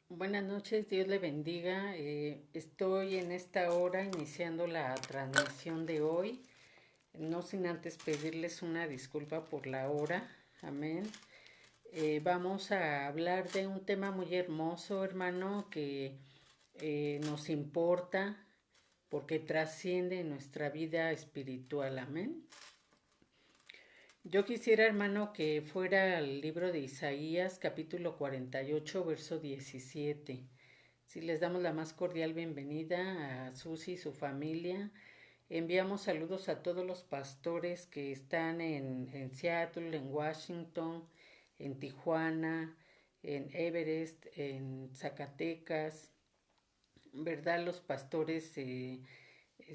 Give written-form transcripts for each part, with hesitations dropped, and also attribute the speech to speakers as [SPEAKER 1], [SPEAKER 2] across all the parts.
[SPEAKER 1] Buenas noches, Dios le bendiga. Estoy en esta hora iniciando la transmisión de hoy, no sin antes pedirles una disculpa por la hora. Amén. Vamos a hablar de un tema muy hermoso, hermano, que nos importa porque trasciende nuestra vida espiritual. Amén. Yo quisiera, hermano, que fuera el libro de Isaías, capítulo 48, verso 17. Si les damos la más cordial bienvenida a Susi y su familia. Enviamos saludos a todos los pastores que están en Seattle, en Washington, en Tijuana, en Everest, en Zacatecas, ¿verdad? Los pastores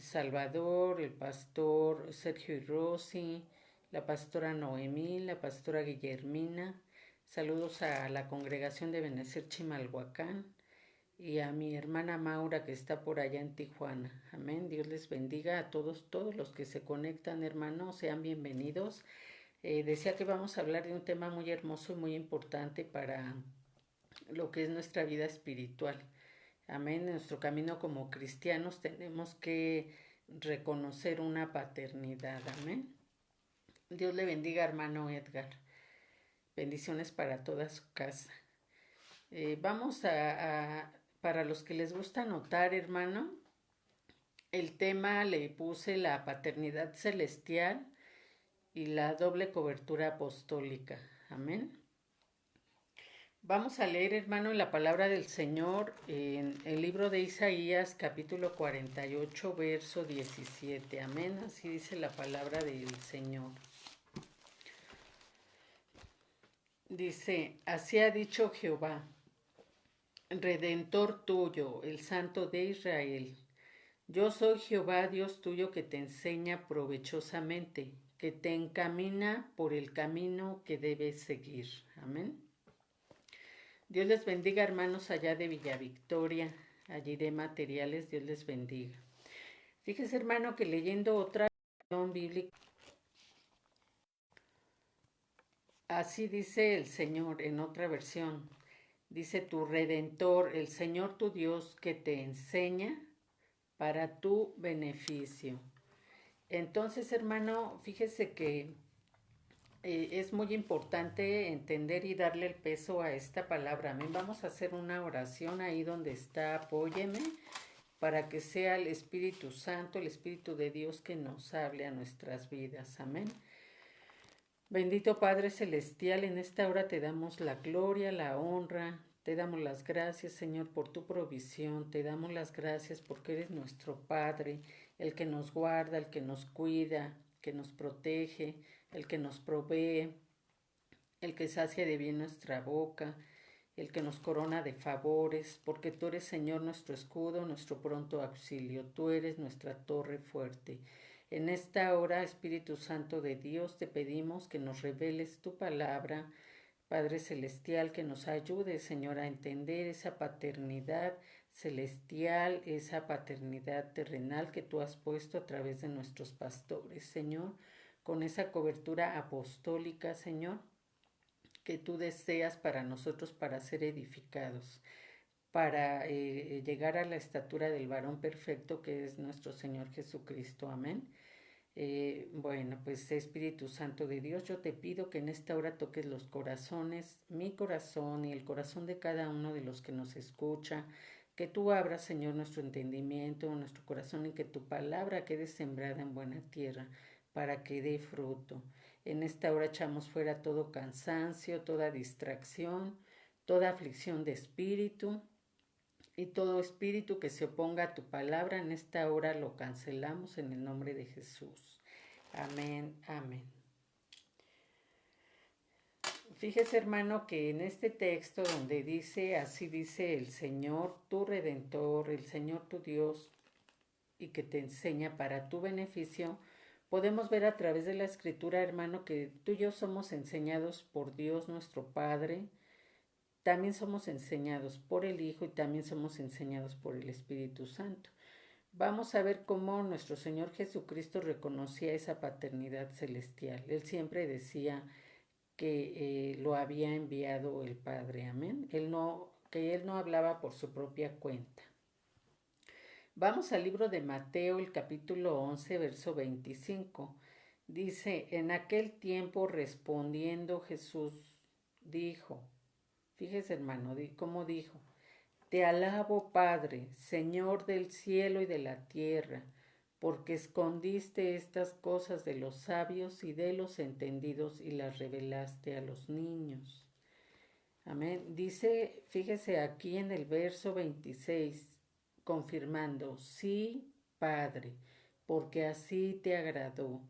[SPEAKER 1] Salvador, el pastor Sergio y Rosy, la pastora Noemí, la pastora Guillermina. Saludos a la congregación de Benecer Chimalhuacán y a mi hermana Maura que está por allá en Tijuana. Amén. Dios les bendiga a todos los que se conectan, hermanos, sean bienvenidos. Decía que vamos a hablar de un tema muy hermoso y muy importante para lo que es nuestra vida espiritual. Amén. En nuestro camino como cristianos tenemos que reconocer una paternidad. Amén. Dios le bendiga, hermano Edgar. Bendiciones para toda su casa. Vamos para los que les gusta anotar, hermano, el tema le puse la paternidad celestial y la doble cobertura apostólica. Amén. Vamos a leer, hermano, la palabra del Señor en el libro de Isaías, capítulo 48, verso 17. Amén. Así dice la palabra del Señor. Dice, así ha dicho Jehová, Redentor tuyo, el Santo de Israel. Yo soy Jehová, Dios tuyo, que te enseña provechosamente, que te encamina por el camino que debes seguir. Amén. Dios les bendiga, hermanos, allá de Villa Victoria, allí de Materiales, Dios les bendiga. Fíjese, hermano, que leyendo otra versión bíblica, así dice el Señor en otra versión. Dice tu Redentor, el Señor tu Dios, que te enseña para tu beneficio. Entonces, hermano, fíjese que es muy importante entender y darle el peso a esta palabra. Amén. Vamos a hacer una oración ahí donde está, apóyeme, para que sea el Espíritu Santo, el Espíritu de Dios que nos hable a nuestras vidas. Amén. Bendito Padre Celestial, en esta hora te damos la gloria, la honra, te damos las gracias, Señor, por tu provisión, te damos las gracias porque eres nuestro Padre, el que nos guarda, el que nos cuida, que nos protege, el que nos provee, el que sacia de bien nuestra boca, el que nos corona de favores, porque tú eres, Señor, nuestro escudo, nuestro pronto auxilio, tú eres nuestra torre fuerte. En esta hora, Espíritu Santo de Dios, te pedimos que nos reveles tu palabra, Padre Celestial, que nos ayude, Señor, a entender esa paternidad celestial, esa paternidad terrenal que tú has puesto a través de nuestros pastores, Señor, con esa cobertura apostólica, Señor, que tú deseas para nosotros para ser edificados, para llegar a la estatura del varón perfecto que es nuestro Señor Jesucristo. Amén. Bueno, pues Espíritu Santo de Dios, yo te pido que en esta hora toques los corazones, mi corazón y el corazón de cada uno de los que nos escucha, que tú abras, Señor, nuestro entendimiento, nuestro corazón y que tu palabra quede sembrada en buena tierra para que dé fruto. En esta hora echamos fuera todo cansancio, toda distracción, toda aflicción de espíritu y todo espíritu que se oponga a tu palabra. En esta hora lo cancelamos en el nombre de Jesús. Amén, amén. Fíjese, hermano, que en este texto donde dice, así dice el Señor, tu Redentor, el Señor tu Dios, y que te enseña para tu beneficio, podemos ver a través de la escritura, hermano, que tú y yo somos enseñados por Dios nuestro Padre, también somos enseñados por el Hijo y también somos enseñados por el Espíritu Santo. Vamos a ver cómo nuestro Señor Jesucristo reconocía esa paternidad celestial. Él siempre decía que lo había enviado el Padre, amén. Que él no hablaba por su propia cuenta. Vamos al libro de Mateo, el capítulo 11, verso 25. Dice, en aquel tiempo respondiendo Jesús dijo, fíjese hermano, cómo dijo, te alabo Padre, Señor del cielo y de la tierra, porque escondiste estas cosas de los sabios y de los entendidos y las revelaste a los niños. Amén. Dice, fíjese aquí en el verso 26, confirmando, sí, Padre, porque así te agradó.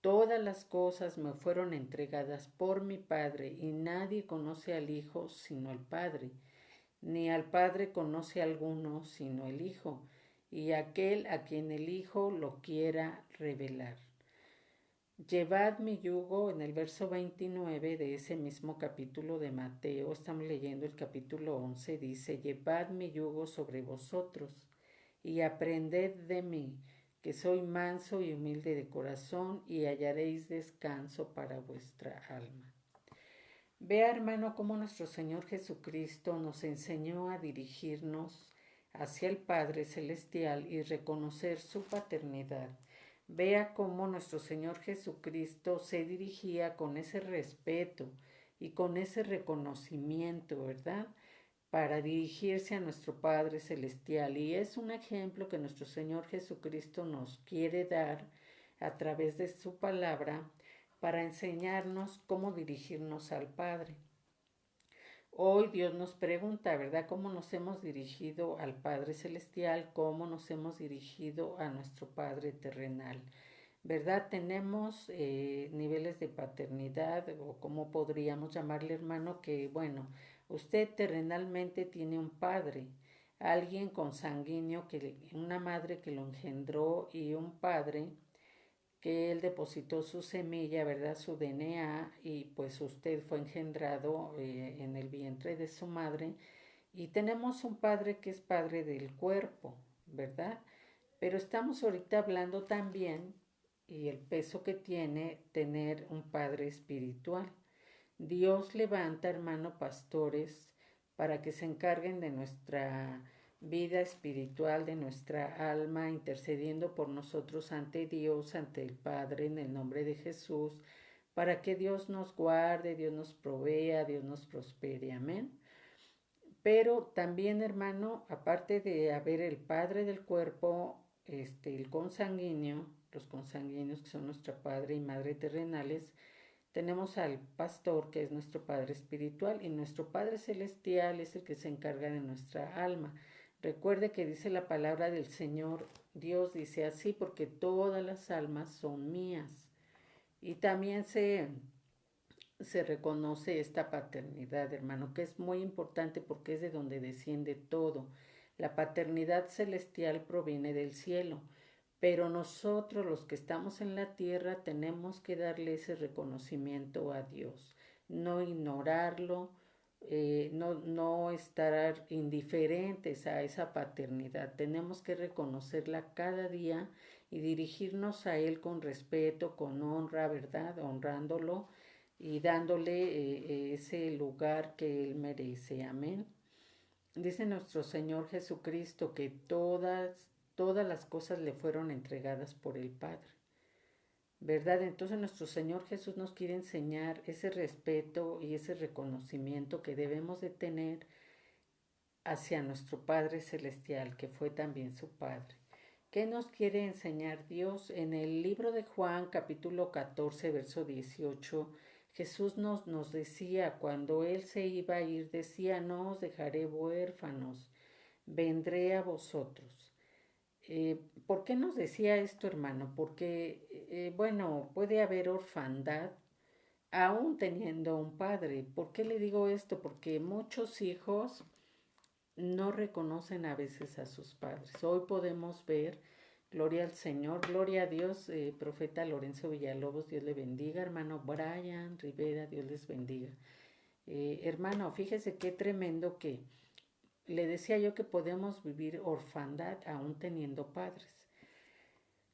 [SPEAKER 1] Todas las cosas me fueron entregadas por mi Padre, y nadie conoce al Hijo sino el Padre, ni al Padre conoce a alguno sino el Hijo, y aquel a quien el Hijo lo quiera revelar. Llevad mi yugo, en el verso 29 de ese mismo capítulo de Mateo, estamos leyendo el capítulo 11, dice, llevad mi yugo sobre vosotros y aprended de mí, que soy manso y humilde de corazón, y hallaréis descanso para vuestra alma. Vea, hermano, cómo nuestro Señor Jesucristo nos enseñó a dirigirnos hacia el Padre Celestial y reconocer su paternidad. Vea cómo nuestro Señor Jesucristo se dirigía con ese respeto y con ese reconocimiento, ¿verdad? Para dirigirse a nuestro Padre Celestial. Y es un ejemplo que nuestro Señor Jesucristo nos quiere dar a través de su palabra para enseñarnos cómo dirigirnos al Padre. Hoy Dios nos pregunta, ¿verdad? ¿Cómo nos hemos dirigido al Padre Celestial? ¿Cómo nos hemos dirigido a nuestro Padre terrenal? ¿Verdad? Tenemos niveles de paternidad, o como podríamos llamarle, hermano, que bueno, usted terrenalmente tiene un padre, alguien consanguíneo, una madre que lo engendró, y un padre que él depositó su semilla, ¿verdad? Su DNA, y pues usted fue engendrado en el vientre de su madre. Y tenemos un padre que es padre del cuerpo, ¿verdad? Pero estamos ahorita hablando también y el peso que tiene tener un padre espiritual. Dios levanta, hermano, pastores para que se encarguen de nuestra vida espiritual, de nuestra alma, intercediendo por nosotros ante Dios, ante el Padre, en el nombre de Jesús, para que Dios nos guarde, Dios nos provea, Dios nos prospere. Amén. Pero también, hermano, aparte de haber el Padre del cuerpo, el consanguíneo, los consanguíneos que son nuestro Padre y Madre terrenales, tenemos al pastor, que es nuestro Padre espiritual, y nuestro Padre celestial es el que se encarga de nuestra alma. Recuerde que dice la palabra del Señor, Dios dice así, porque todas las almas son mías. Y también se reconoce esta paternidad, hermano, que es muy importante porque es de donde desciende todo. La paternidad celestial proviene del cielo, pero nosotros los que estamos en la tierra tenemos que darle ese reconocimiento a Dios, no ignorarlo, no estar indiferentes a esa paternidad. Tenemos que reconocerla cada día y dirigirnos a Él con respeto, con honra, ¿verdad? Honrándolo y dándole ese lugar que Él merece. Amén. Dice nuestro Señor Jesucristo que todas las cosas le fueron entregadas por el Padre, ¿verdad? Entonces nuestro Señor Jesús nos quiere enseñar ese respeto y ese reconocimiento que debemos de tener hacia nuestro Padre Celestial, que fue también su Padre. ¿Qué nos quiere enseñar Dios? En el libro de Juan, capítulo 14, verso 18, Jesús nos decía, cuando Él se iba a ir, decía, no os dejaré huérfanos, vendré a vosotros. ¿Por qué nos decía esto, hermano? Porque, bueno, puede haber orfandad aún teniendo un padre. ¿Por qué le digo esto? Porque muchos hijos no reconocen a veces a sus padres. Hoy podemos ver, gloria al Señor, gloria a Dios, profeta Lorenzo Villalobos, Dios le bendiga, hermano Brian Rivera, Dios les bendiga. Hermano, fíjese qué tremendo que le decía yo que podemos vivir orfandad aún teniendo padres.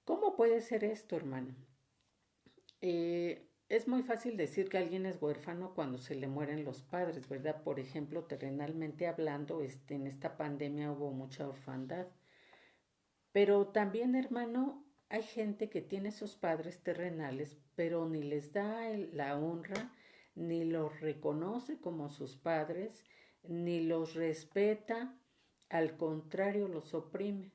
[SPEAKER 1] ¿Cómo puede ser esto, hermano? Es muy fácil decir que alguien es huérfano cuando se le mueren los padres, ¿verdad? Por ejemplo, terrenalmente hablando, en esta pandemia hubo mucha orfandad. Pero también, hermano, hay gente que tiene sus padres terrenales, pero ni les da la honra, ni los reconoce como sus padres, ni los respeta, al contrario, los oprime.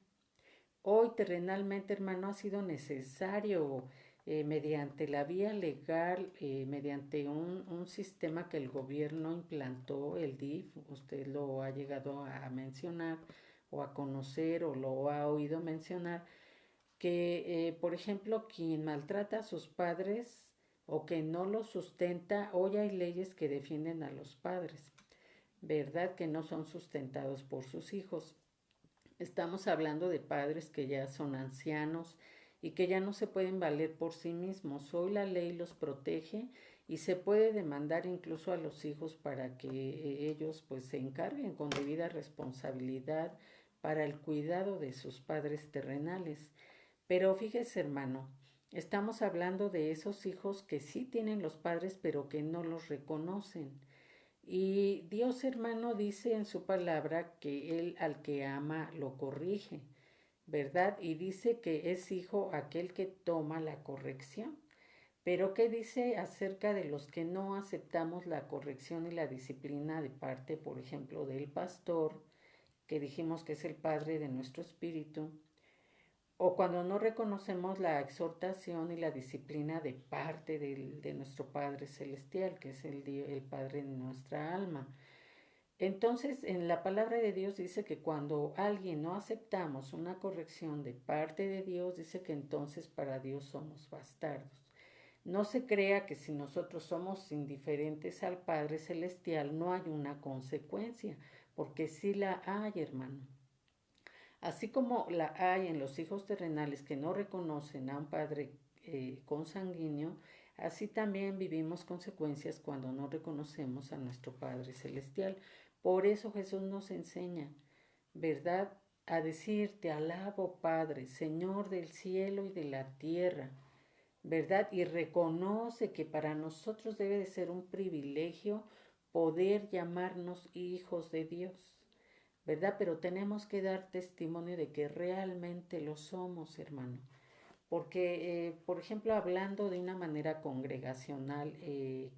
[SPEAKER 1] Hoy terrenalmente, hermano, ha sido necesario, mediante la vía legal, mediante un sistema que el gobierno implantó, el DIF, usted lo ha llegado a mencionar o a conocer o lo ha oído mencionar, que, por ejemplo, quien maltrata a sus padres o que no los sustenta, hoy hay leyes que defienden a los padres, ¿verdad? Que no son sustentados por sus hijos. Estamos hablando de padres que ya son ancianos y que ya no se pueden valer por sí mismos. Hoy la ley los protege y se puede demandar incluso a los hijos para que ellos pues se encarguen con debida responsabilidad para el cuidado de sus padres terrenales. Pero fíjese, hermano, estamos hablando de esos hijos que sí tienen los padres pero que no los reconocen. Y Dios, hermano, dice en su palabra que Él al que ama lo corrige, ¿verdad? Y dice que es hijo aquel que toma la corrección. Pero ¿qué dice acerca de los que no aceptamos la corrección y la disciplina de parte, por ejemplo, del pastor, que dijimos que es el padre de nuestro espíritu? O cuando no reconocemos la exhortación y la disciplina de parte de nuestro Padre Celestial, que es el Padre de nuestra alma. Entonces, en la palabra de Dios dice que cuando alguien no aceptamos una corrección de parte de Dios, dice que entonces para Dios somos bastardos. No se crea que si nosotros somos indiferentes al Padre Celestial no hay una consecuencia, porque sí la hay, hermano. Así como la hay en los hijos terrenales que no reconocen a un padre consanguíneo, así también vivimos consecuencias cuando no reconocemos a nuestro Padre Celestial. Por eso Jesús nos enseña, ¿verdad? A decir, te alabo, Padre, Señor del cielo y de la tierra, ¿verdad? Y reconoce que para nosotros debe de ser un privilegio poder llamarnos hijos de Dios. ¿Verdad? Pero tenemos que dar testimonio de que realmente lo somos, hermano. Porque, por ejemplo, hablando de una manera congregacional,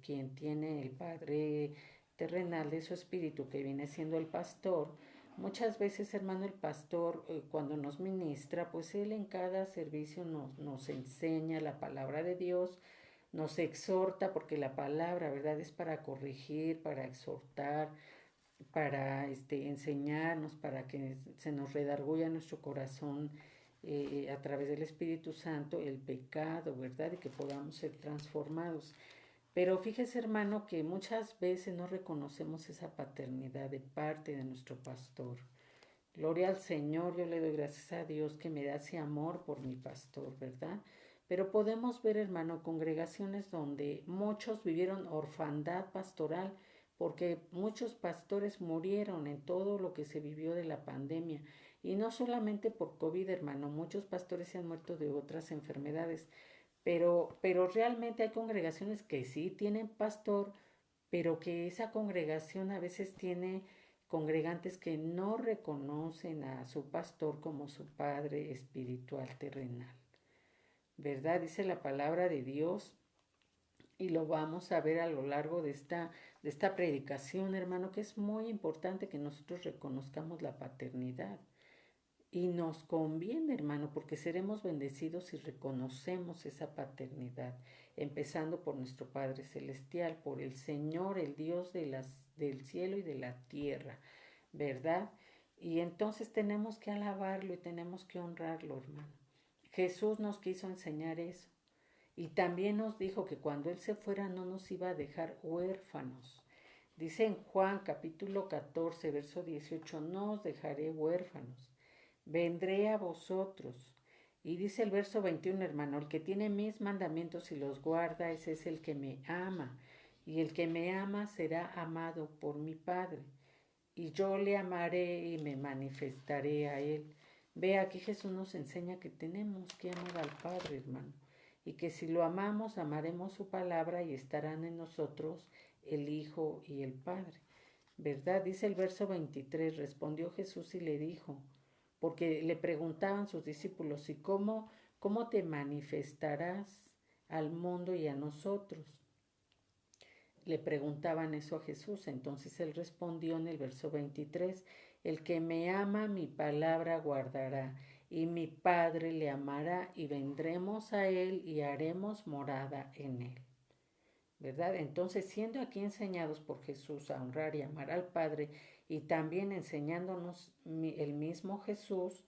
[SPEAKER 1] quien tiene el Padre terrenal de su espíritu, que viene siendo el pastor, muchas veces, hermano, el pastor, cuando nos ministra, pues él en cada servicio nos enseña la palabra de Dios, nos exhorta, porque la palabra, ¿verdad? Es para corregir, para exhortar, para enseñarnos, para que se nos redarguya nuestro corazón a través del Espíritu Santo el pecado, ¿verdad? Y que podamos ser transformados. Pero fíjese, hermano, que muchas veces no reconocemos esa paternidad de parte de nuestro pastor. Gloria al Señor, yo le doy gracias a Dios que me da ese amor por mi pastor, ¿verdad? Pero podemos ver, hermano, congregaciones donde muchos vivieron orfandad pastoral, porque muchos pastores murieron en todo lo que se vivió de la pandemia. Y no solamente por COVID, hermano, muchos pastores se han muerto de otras enfermedades. Pero realmente hay congregaciones que sí tienen pastor, pero que esa congregación a veces tiene congregantes que no reconocen a su pastor como su padre espiritual terrenal. ¿Verdad? Dice la palabra de Dios y lo vamos a ver a lo largo de esta predicación, hermano, que es muy importante que nosotros reconozcamos la paternidad. Y nos conviene, hermano, porque seremos bendecidos si reconocemos esa paternidad, empezando por nuestro Padre Celestial, por el Señor, el Dios del cielo y de la tierra, ¿verdad? Y entonces tenemos que alabarlo y tenemos que honrarlo, hermano. Jesús nos quiso enseñar eso. Y también nos dijo que cuando Él se fuera no nos iba a dejar huérfanos. Dice en Juan capítulo 14, verso 18, no os dejaré huérfanos, vendré a vosotros. Y dice el verso 21, hermano, el que tiene mis mandamientos y los guarda, ese es el que me ama. Y el que me ama será amado por mi Padre. Y yo le amaré y me manifestaré a él. Ve, aquí Jesús nos enseña que tenemos que amar al Padre, hermano. y que si lo amamos, amaremos su palabra y estarán en nosotros el Hijo y el Padre. ¿Verdad? Dice el verso 23, respondió Jesús y le dijo, porque le preguntaban sus discípulos, ¿y cómo te manifestarás al mundo y a nosotros? Le preguntaban eso a Jesús, entonces él respondió en el verso 23, el que me ama mi palabra guardará, y mi Padre le amará, y vendremos a él y haremos morada en él. ¿Verdad? Entonces, siendo aquí enseñados por Jesús a honrar y amar al Padre, y también enseñándonos el mismo Jesús,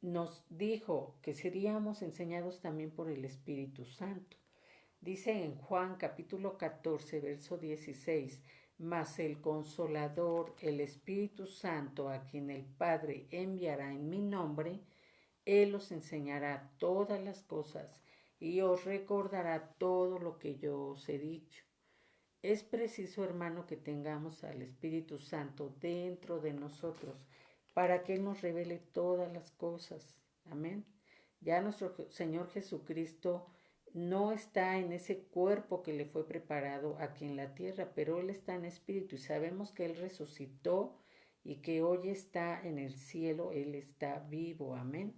[SPEAKER 1] nos dijo que seríamos enseñados también por el Espíritu Santo. Dice en Juan capítulo 14, verso 16, mas el Consolador, el Espíritu Santo, a quien el Padre enviará en mi nombre, Él os enseñará todas las cosas y os recordará todo lo que yo os he dicho. Es preciso, hermano, que tengamos al Espíritu Santo dentro de nosotros para que Él nos revele todas las cosas. Amén. Ya nuestro Señor Jesucristo no está en ese cuerpo que le fue preparado aquí en la tierra, pero Él está en espíritu y sabemos que Él resucitó y que hoy está en el cielo, Él está vivo. Amén.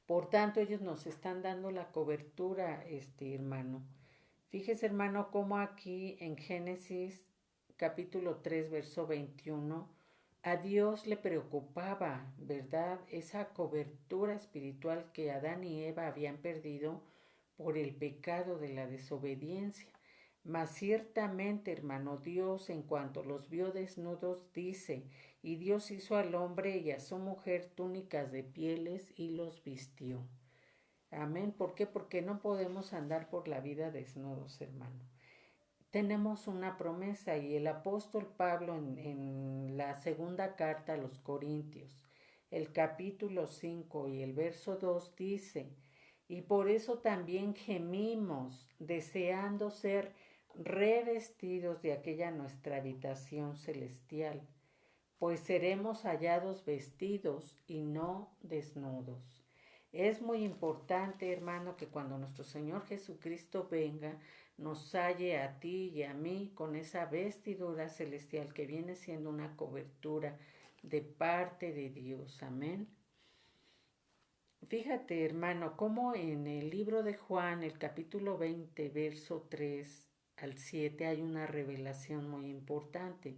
[SPEAKER 1] Por tanto, ellos nos están dando la cobertura, hermano. Fíjese, hermano, cómo aquí en Génesis capítulo 3, verso 21, a Dios le preocupaba, ¿verdad? Esa cobertura espiritual que Adán y Eva habían perdido por el pecado de la desobediencia. Mas ciertamente, hermano, Dios en cuanto los vio desnudos, dice, y Dios hizo al hombre y a su mujer túnicas de pieles y los vistió. Amén. ¿Por qué? Porque no podemos andar por la vida desnudos, hermano. Tenemos una promesa y el apóstol Pablo en la segunda carta a los Corintios, el capítulo 5 y el verso 2 dice, y por eso también gemimos, deseando ser revestidos de aquella nuestra habitación celestial, pues seremos hallados vestidos y no desnudos. Es muy importante, hermano, que cuando nuestro Señor Jesucristo venga, nos halle a ti y a mí con esa vestidura celestial que viene siendo una cobertura de parte de Dios. Amén. Fíjate, hermano, cómo en el libro de Juan, el capítulo 20, verso 3 al 7, hay una revelación muy importante.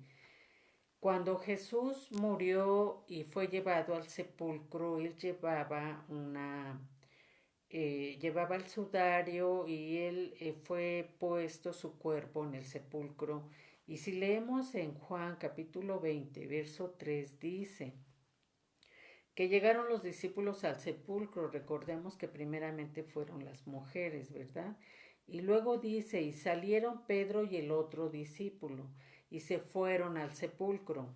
[SPEAKER 1] Cuando Jesús murió y fue llevado al sepulcro, él llevaba el sudario y él fue puesto su cuerpo en el sepulcro. Y si leemos en Juan capítulo 20, verso 3, dice que llegaron los discípulos al sepulcro, recordemos que primeramente fueron las mujeres, ¿verdad? Y luego dice, y salieron Pedro y el otro discípulo, y se fueron al sepulcro.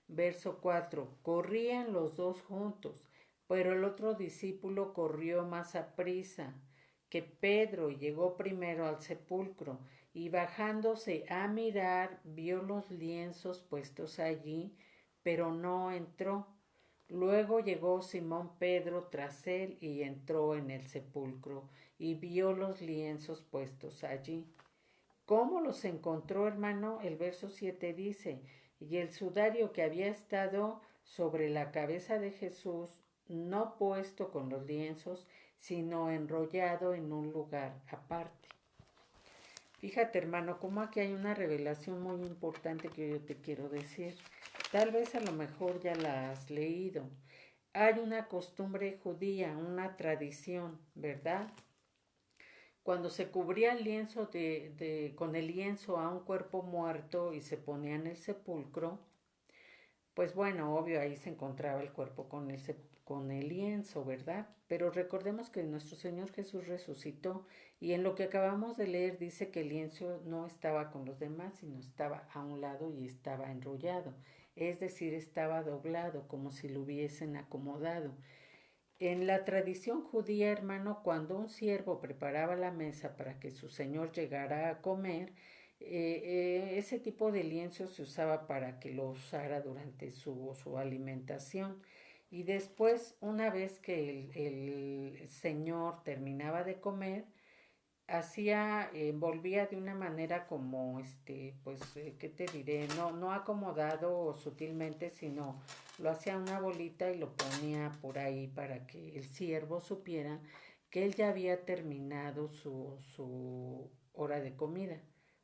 [SPEAKER 1] Verso 4, corrían los dos juntos, pero el otro discípulo corrió más aprisa que Pedro y llegó primero al sepulcro, y bajándose a mirar, vio los lienzos puestos allí, pero no entró. Luego llegó Simón Pedro tras él y entró en el sepulcro y vio los lienzos puestos allí. ¿Cómo los encontró, hermano? El verso 7 dice, y el sudario que había estado sobre la cabeza de Jesús, no puesto con los lienzos, sino enrollado en un lugar aparte. Fíjate, hermano, cómo aquí hay una revelación muy importante que yo te quiero decir. Tal vez a lo mejor ya la has leído. Hay una costumbre judía, una tradición, ¿verdad? Cuando se cubría el lienzo con el lienzo a un cuerpo muerto y se ponía en el sepulcro, pues bueno, obvio, ahí se encontraba el cuerpo con el lienzo, ¿verdad? Pero recordemos que nuestro Señor Jesús resucitó y en lo que acabamos de leer dice que el lienzo no estaba con los demás, sino estaba a un lado y estaba enrollado, es decir, estaba doblado como si lo hubiesen acomodado. En la tradición judía, hermano, cuando un siervo preparaba la mesa para que su señor llegara a comer, ese tipo de lienzo se usaba para que lo usara durante su alimentación. Y después, una vez que el señor terminaba de comer, volvía de una manera como, pues, ¿qué te diré? No acomodado sutilmente, sino lo hacía una bolita y lo ponía por ahí para que el siervo supiera que él ya había terminado su hora de comida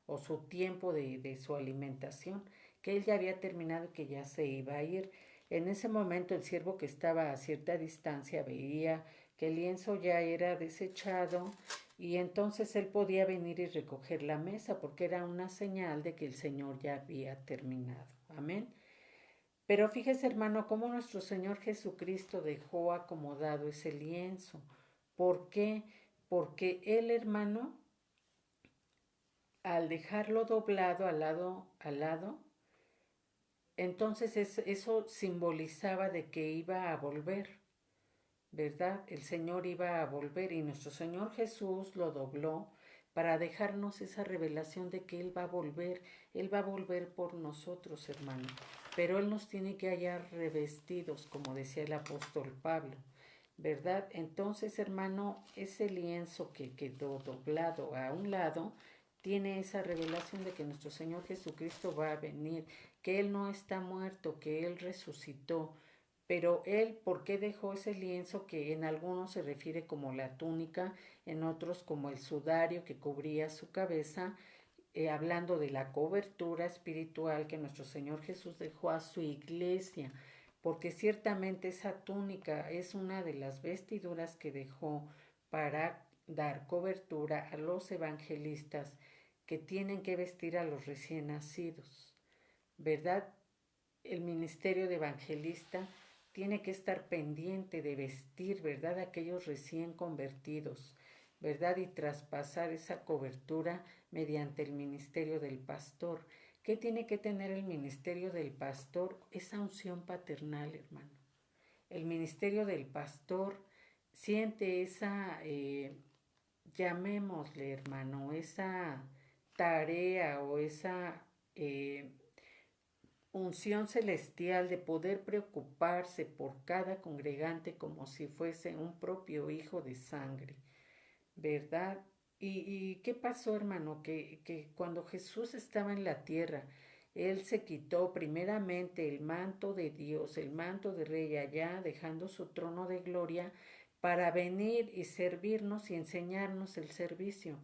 [SPEAKER 1] o su tiempo de su alimentación, que él ya había terminado y que ya se iba a ir. En ese momento el siervo que estaba a cierta distancia veía que el lienzo ya era desechado y entonces él podía venir y recoger la mesa porque era una señal de que el Señor ya había terminado. Amén. Pero fíjese, hermano, cómo nuestro Señor Jesucristo dejó acomodado ese lienzo. ¿Por qué? Porque el hermano, al dejarlo doblado al lado, entonces eso simbolizaba de que iba a volver, ¿verdad? El Señor iba a volver y nuestro Señor Jesús lo dobló para dejarnos esa revelación de que Él va a volver por nosotros, hermano, pero Él nos tiene que hallar revestidos, como decía el apóstol Pablo, ¿verdad? Entonces, hermano, ese lienzo que quedó doblado a un lado tiene esa revelación de que nuestro Señor Jesucristo va a venir, que Él no está muerto, que Él resucitó. Pero él, ¿por qué dejó ese lienzo que en algunos se refiere como la túnica, en otros como el sudario que cubría su cabeza, hablando de la cobertura espiritual que nuestro Señor Jesús dejó a su iglesia? Porque ciertamente esa túnica es una de las vestiduras que dejó para dar cobertura a los evangelistas que tienen que vestir a los recién nacidos, ¿verdad? El ministerio de evangelista tiene que estar pendiente de vestir, ¿verdad?, a aquellos recién convertidos, ¿verdad? Y traspasar esa cobertura mediante el ministerio del pastor. ¿Qué tiene que tener el ministerio del pastor? Esa unción paternal, hermano. El ministerio del pastor siente esa, llamémosle, hermano, esa tarea o esa unción celestial de poder preocuparse por cada congregante como si fuese un propio hijo de sangre, ¿verdad? ¿Y qué pasó, hermano? Que cuando Jesús estaba en la tierra, Él se quitó primeramente el manto de Dios, el manto de rey allá, dejando su trono de gloria para venir y servirnos y enseñarnos el servicio.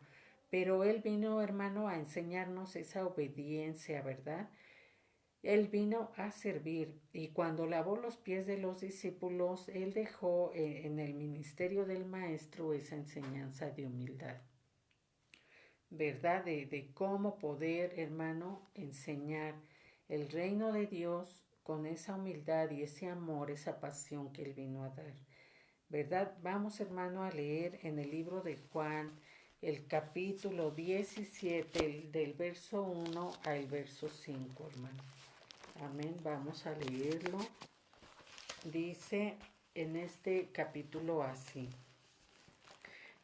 [SPEAKER 1] Pero Él vino, hermano, a enseñarnos esa obediencia, ¿verdad? Él vino a servir y cuando lavó los pies de los discípulos, él dejó en el ministerio del maestro esa enseñanza de humildad, ¿verdad? De cómo poder, hermano, enseñar el reino de Dios con esa humildad y ese amor, esa pasión que él vino a dar, ¿verdad? Vamos, hermano, a leer en el libro de Juan el capítulo 17, del verso 1 al verso 5, hermano. Amén, vamos a leerlo. Dice en este capítulo así.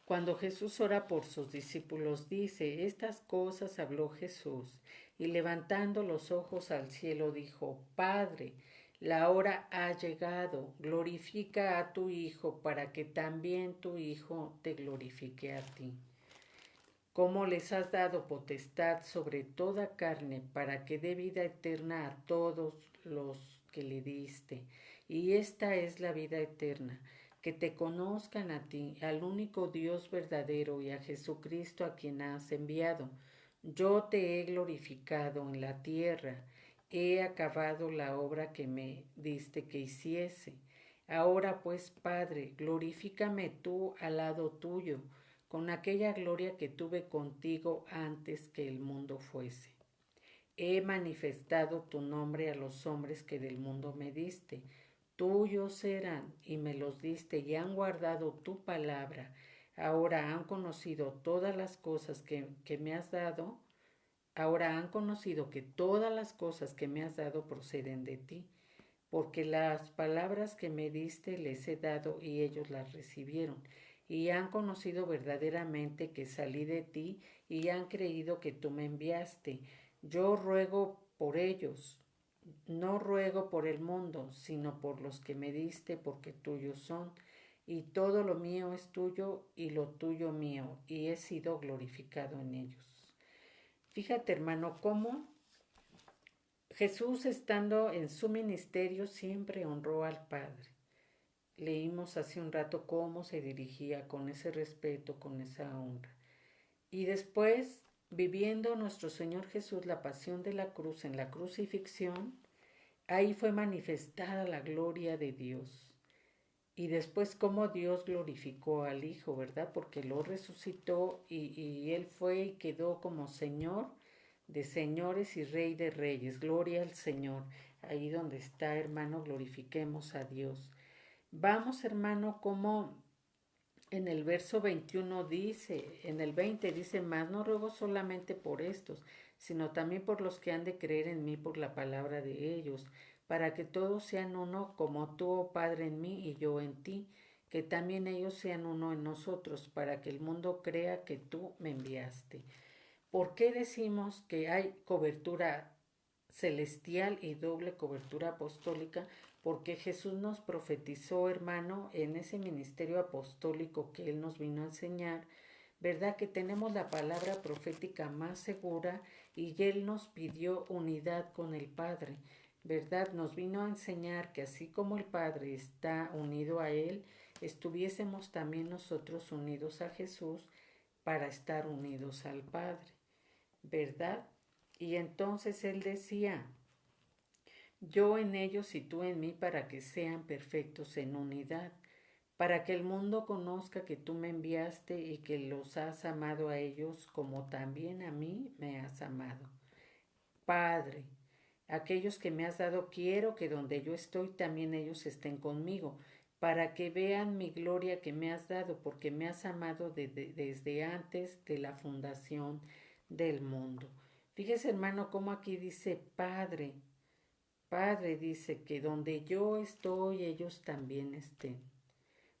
[SPEAKER 1] Cuando Jesús ora por sus discípulos, dice, estas cosas habló Jesús, y levantando los ojos al cielo dijo, Padre, la hora ha llegado, glorifica a tu Hijo, para que también tu Hijo te glorifique a ti. Cómo les has dado potestad sobre toda carne para que dé vida eterna a todos los que le diste. Y esta es la vida eterna, que te conozcan a ti, al único Dios verdadero y a Jesucristo a quien has enviado. Yo te he glorificado en la tierra, he acabado la obra que me diste que hiciese. Ahora pues, Padre, glorifícame tú al lado tuyo, con aquella gloria que tuve contigo antes que el mundo fuese. He manifestado tu nombre a los hombres que del mundo me diste. Tuyos eran y me los diste y han guardado tu palabra. Ahora han conocido todas las cosas que me has dado. Ahora han conocido que todas las cosas que me has dado proceden de ti, porque las palabras que me diste les he dado y ellos las recibieron, y han conocido verdaderamente que salí de ti y han creído que tú me enviaste. Yo ruego por ellos, No ruego por el mundo, sino por los que me diste, porque tuyos son, y todo lo mío es tuyo y lo tuyo mío, y he sido glorificado en ellos. Fíjate, hermano, cómo Jesús, estando en su ministerio, siempre honró al Padre. Leímos hace un rato cómo se dirigía con ese respeto, con esa honra. Y después, viviendo nuestro Señor Jesús la pasión de la cruz en la crucifixión, ahí fue manifestada la gloria de Dios. Y después cómo Dios glorificó al Hijo, ¿verdad? Porque lo resucitó y Él fue y quedó como Señor de señores y Rey de reyes. Gloria al Señor. Ahí donde está, hermano, glorifiquemos a Dios. Vamos, hermano, como en el verso 21 dice, en el 20 dice, más no ruego solamente por estos, sino también por los que han de creer en mí por la palabra de ellos, para que todos sean uno como tú, oh Padre, en mí y yo en ti, que también ellos sean uno en nosotros, para que el mundo crea que tú me enviaste. ¿Por qué decimos que hay cobertura celestial y doble cobertura apostólica? Porque Jesús nos profetizó, hermano, en ese ministerio apostólico que Él nos vino a enseñar, ¿verdad? Que tenemos la palabra profética más segura y Él nos pidió unidad con el Padre, ¿verdad? Nos vino a enseñar que así como el Padre está unido a Él, estuviésemos también nosotros unidos a Jesús para estar unidos al Padre, ¿verdad? Y entonces Él decía, yo en ellos y tú en mí para que sean perfectos en unidad, para que el mundo conozca que tú me enviaste y que los has amado a ellos como también a mí me has amado. Padre, aquellos que me has dado quiero que donde yo estoy también ellos estén conmigo, para que vean mi gloria que me has dado, porque me has amado desde antes de la fundación del mundo. Fíjese, hermano, cómo aquí dice Padre. Padre dice que donde yo estoy, ellos también estén,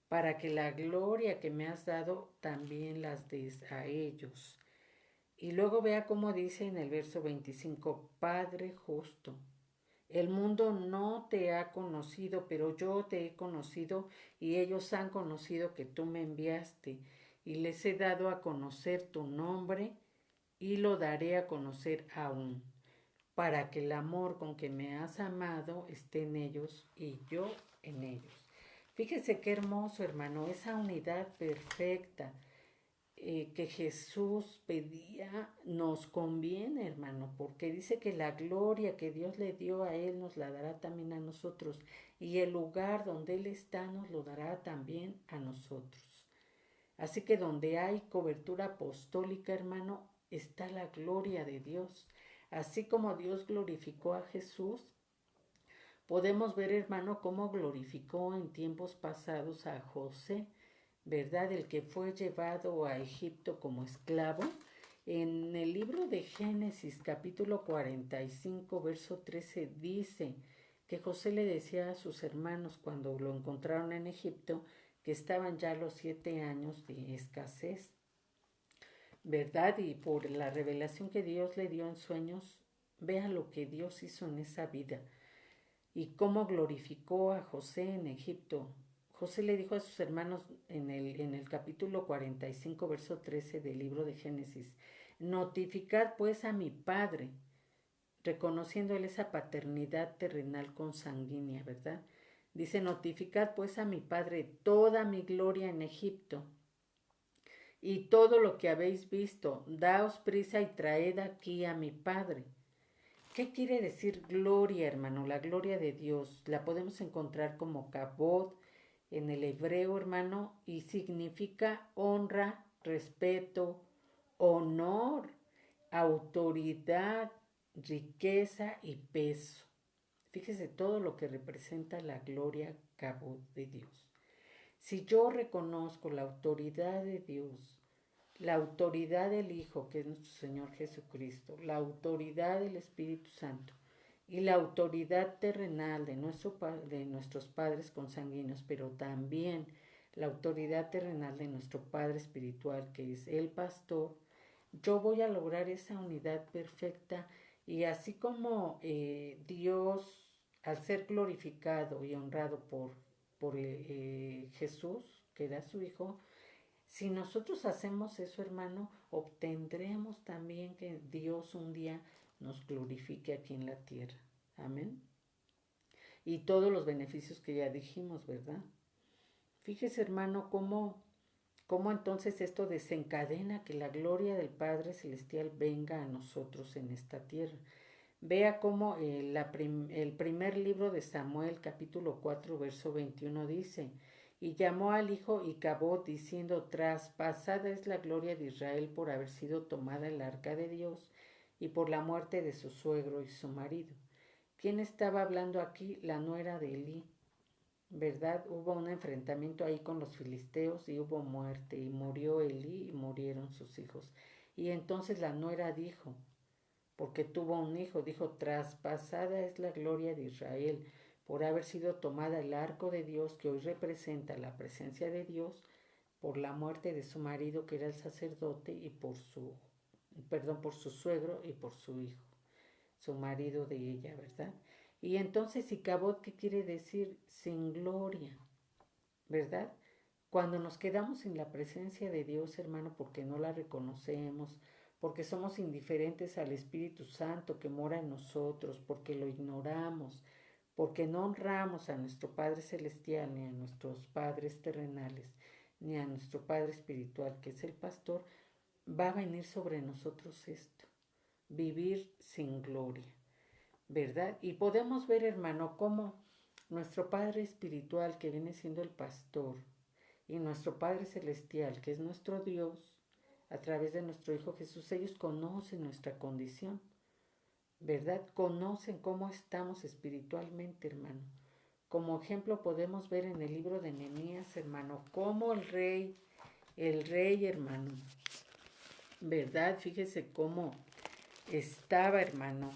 [SPEAKER 1] para que la gloria que me has dado también las des a ellos. Y luego vea cómo dice en el verso 25, Padre justo, el mundo no te ha conocido, pero yo te he conocido y ellos han conocido que tú me enviaste y les he dado a conocer tu nombre y lo daré a conocer aún, para que el amor con que me has amado esté en ellos y yo en ellos. Fíjese qué hermoso, hermano, esa unidad perfecta que Jesús pedía nos conviene, hermano, porque dice que la gloria que Dios le dio a Él nos la dará también a nosotros y el lugar donde Él está nos lo dará también a nosotros. Así que donde hay cobertura apostólica, hermano, está la gloria de Dios. Así como Dios glorificó a Jesús, podemos ver, hermano, cómo glorificó en tiempos pasados a José, ¿verdad? El que fue llevado a Egipto como esclavo. En el libro de Génesis, capítulo 45, verso 13, dice que José le decía a sus hermanos cuando lo encontraron en Egipto que estaban ya los 7 años de escasez, ¿verdad? Y por la revelación que Dios le dio en sueños, vean lo que Dios hizo en esa vida y cómo glorificó a José en Egipto. José le dijo a sus hermanos en el capítulo 45, verso 13 del libro de Génesis, notificad pues a mi padre, reconociendo él esa paternidad terrenal consanguínea, ¿verdad? Dice, notificad pues a mi padre toda mi gloria en Egipto y todo lo que habéis visto, daos prisa y traed aquí a mi padre. ¿Qué quiere decir gloria, hermano? La gloria de Dios. La podemos encontrar como kabod en el hebreo, hermano, y significa honra, respeto, honor, autoridad, riqueza y peso. Fíjese todo lo que representa la gloria kabod de Dios. Si yo reconozco la autoridad de Dios, la autoridad del Hijo, que es nuestro Señor Jesucristo, la autoridad del Espíritu Santo y la autoridad terrenal de nuestros padres consanguíneos, pero también la autoridad terrenal de nuestro Padre Espiritual, que es el pastor, yo voy a lograr esa unidad perfecta Y así como Dios, al ser glorificado y honrado por Jesús, que era su Hijo, si nosotros hacemos eso, hermano, obtendremos también que Dios un día nos glorifique aquí en la tierra. Amén. Y todos los beneficios que ya dijimos, ¿verdad? Fíjese, hermano, cómo entonces esto desencadena que la gloria del Padre Celestial venga a nosotros en esta tierra. Vea cómo el primer libro de Samuel, capítulo 4, verso 21 dice, y llamó al hijo Icabod diciendo, traspasada es la gloria de Israel por haber sido tomada el arca de Dios y por la muerte de su suegro y su marido. ¿Quién estaba hablando aquí? La nuera de Elí, ¿verdad? Hubo un enfrentamiento ahí con los filisteos y hubo muerte y murió Elí y murieron sus hijos. Y entonces la nuera dijo, porque tuvo un hijo, dijo, traspasada es la gloria de Israel por haber sido tomada el arco de Dios que hoy representa la presencia de Dios por la muerte de su marido que era el sacerdote y por su suegro y por su hijo, su marido de ella, ¿verdad? Y entonces Icabod, ¿qué quiere decir? Sin gloria, ¿verdad? Cuando nos quedamos en la presencia de Dios, hermano, porque no la reconocemos, porque somos indiferentes al Espíritu Santo que mora en nosotros, porque lo ignoramos, porque no honramos a nuestro Padre Celestial, ni a nuestros padres terrenales, ni a nuestro Padre Espiritual, que es el pastor, va a venir sobre nosotros esto, vivir sin gloria, ¿verdad? Y podemos ver, hermano, cómo nuestro Padre Espiritual, que viene siendo el pastor, y nuestro Padre Celestial, que es nuestro Dios, a través de nuestro Hijo Jesús, ellos conocen nuestra condición, ¿verdad? Conocen cómo estamos espiritualmente, hermano. Como ejemplo podemos ver en el libro de Nehemías, hermano, cómo el rey, hermano, ¿verdad? Fíjese cómo estaba, hermano,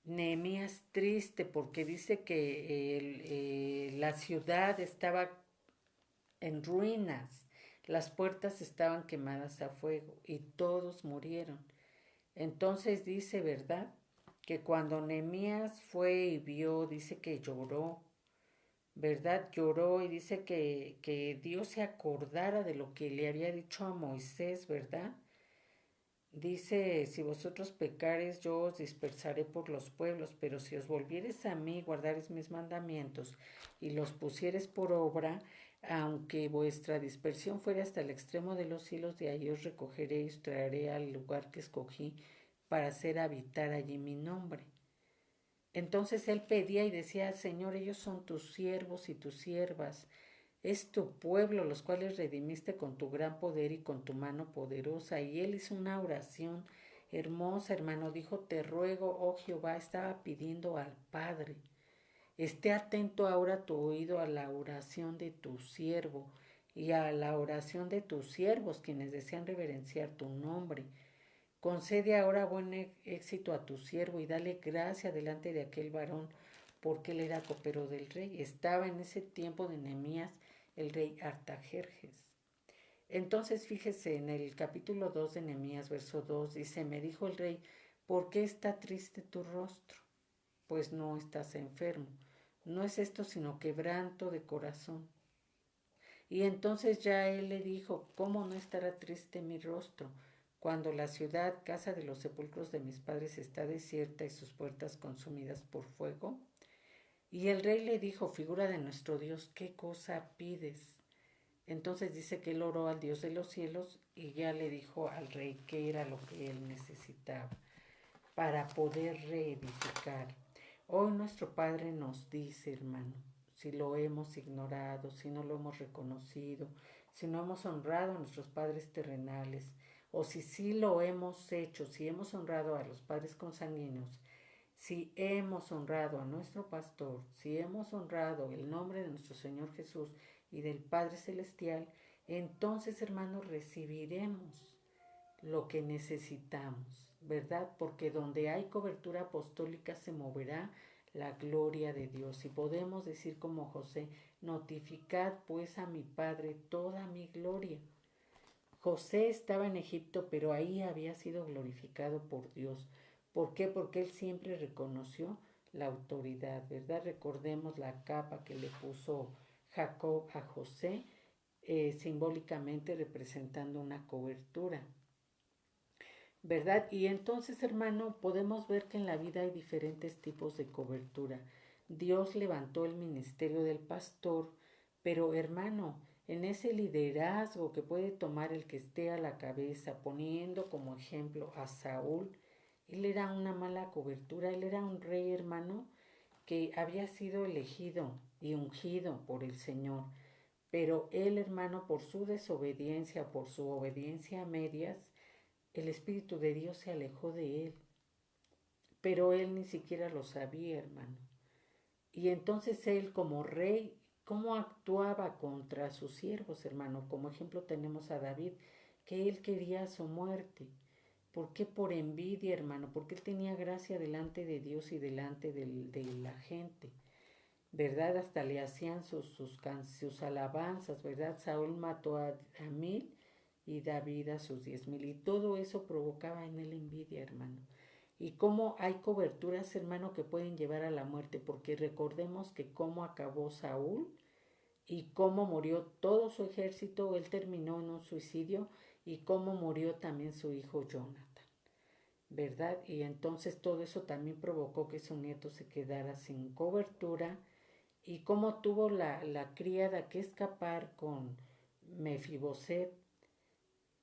[SPEAKER 1] Nehemías triste porque dice que la ciudad estaba en ruinas, las puertas estaban quemadas a fuego y todos murieron. Entonces dice, ¿verdad? Que cuando Nehemías fue y vio, dice que lloró, ¿verdad? Lloró y dice que Dios se acordara de lo que le había dicho a Moisés, ¿verdad? Dice, si vosotros pecares, yo os dispersaré por los pueblos, pero si os volvieres a mí, guardares mis mandamientos y los pusieres por obra, aunque vuestra dispersión fuera hasta el extremo de los cielos, de ahí os recogeré y os traeré al lugar que escogí para hacer habitar allí mi nombre. Entonces él pedía y decía, Señor, ellos son tus siervos y tus siervas, es tu pueblo, los cuales redimiste con tu gran poder y con tu mano poderosa. Y él hizo una oración hermosa, hermano. Dijo, te ruego, oh Jehová, estaba pidiendo al Padre. Esté atento ahora tu oído a la oración de tu siervo y a la oración de tus siervos, quienes desean reverenciar tu nombre. Concede ahora buen éxito a tu siervo y dale gracia delante de aquel varón, porque él era copero del rey. Estaba en ese tiempo de Nehemías el rey Artajerjes. Entonces fíjese en el capítulo 2 de Nehemías, verso 2, dice, me dijo el rey, ¿por qué está triste tu rostro? Pues no estás enfermo. No es esto sino quebranto de corazón. Y entonces ya él le dijo, ¿cómo no estará triste mi rostro? Cuando la ciudad, casa de los sepulcros de mis padres, está desierta y sus puertas consumidas por fuego. Y el rey le dijo, figura de nuestro Dios, ¿qué cosa pides? Entonces dice que él oró al Dios de los cielos y ya le dijo al rey qué era lo que él necesitaba para poder reedificar. Hoy nuestro Padre nos dice, hermano, si lo hemos ignorado, si no lo hemos reconocido, si no hemos honrado a nuestros padres terrenales, o si sí lo hemos hecho, si hemos honrado a los padres consanguíneos, si hemos honrado a nuestro pastor, si hemos honrado el nombre de nuestro Señor Jesús y del Padre Celestial, entonces, hermanos, recibiremos lo que necesitamos, ¿verdad? Porque donde hay cobertura apostólica se moverá la gloria de Dios. Y podemos decir como José, notificad pues a mi Padre toda mi gloria. José estaba en Egipto, pero ahí había sido glorificado por Dios, ¿Por qué? Porque él siempre reconoció la autoridad, ¿verdad? Recordemos la capa que le puso Jacob a José, simbólicamente representando una cobertura, ¿verdad? Y entonces, hermano, podemos ver que en la vida hay diferentes tipos de cobertura. Dios levantó el ministerio del pastor, pero hermano, en ese liderazgo que puede tomar el que esté a la cabeza, poniendo como ejemplo a Saúl, él era una mala cobertura, él era un rey, hermano, que había sido elegido y ungido por el Señor. Pero él, hermano, por su desobediencia, por su obediencia a medias, el Espíritu de Dios se alejó de él. Pero él ni siquiera lo sabía, hermano. Y entonces él como rey, ¿cómo actuaba contra sus siervos, hermano? Como ejemplo tenemos a David, que él quería su muerte. ¿Por qué? Por envidia, hermano, porque él tenía gracia delante de Dios y delante de la gente, ¿verdad? Hasta le hacían sus alabanzas, ¿verdad? Saúl mató a 1000 y David a sus 10,000. Y todo eso provocaba en él envidia, hermano. Y cómo hay coberturas, hermano, que pueden llevar a la muerte, porque recordemos que cómo acabó Saúl y cómo murió todo su ejército, él terminó en un suicidio, y cómo murió también su hijo Jonathan, ¿verdad? Y entonces todo eso también provocó que su nieto se quedara sin cobertura, y cómo tuvo la criada que escapar con Mefiboset,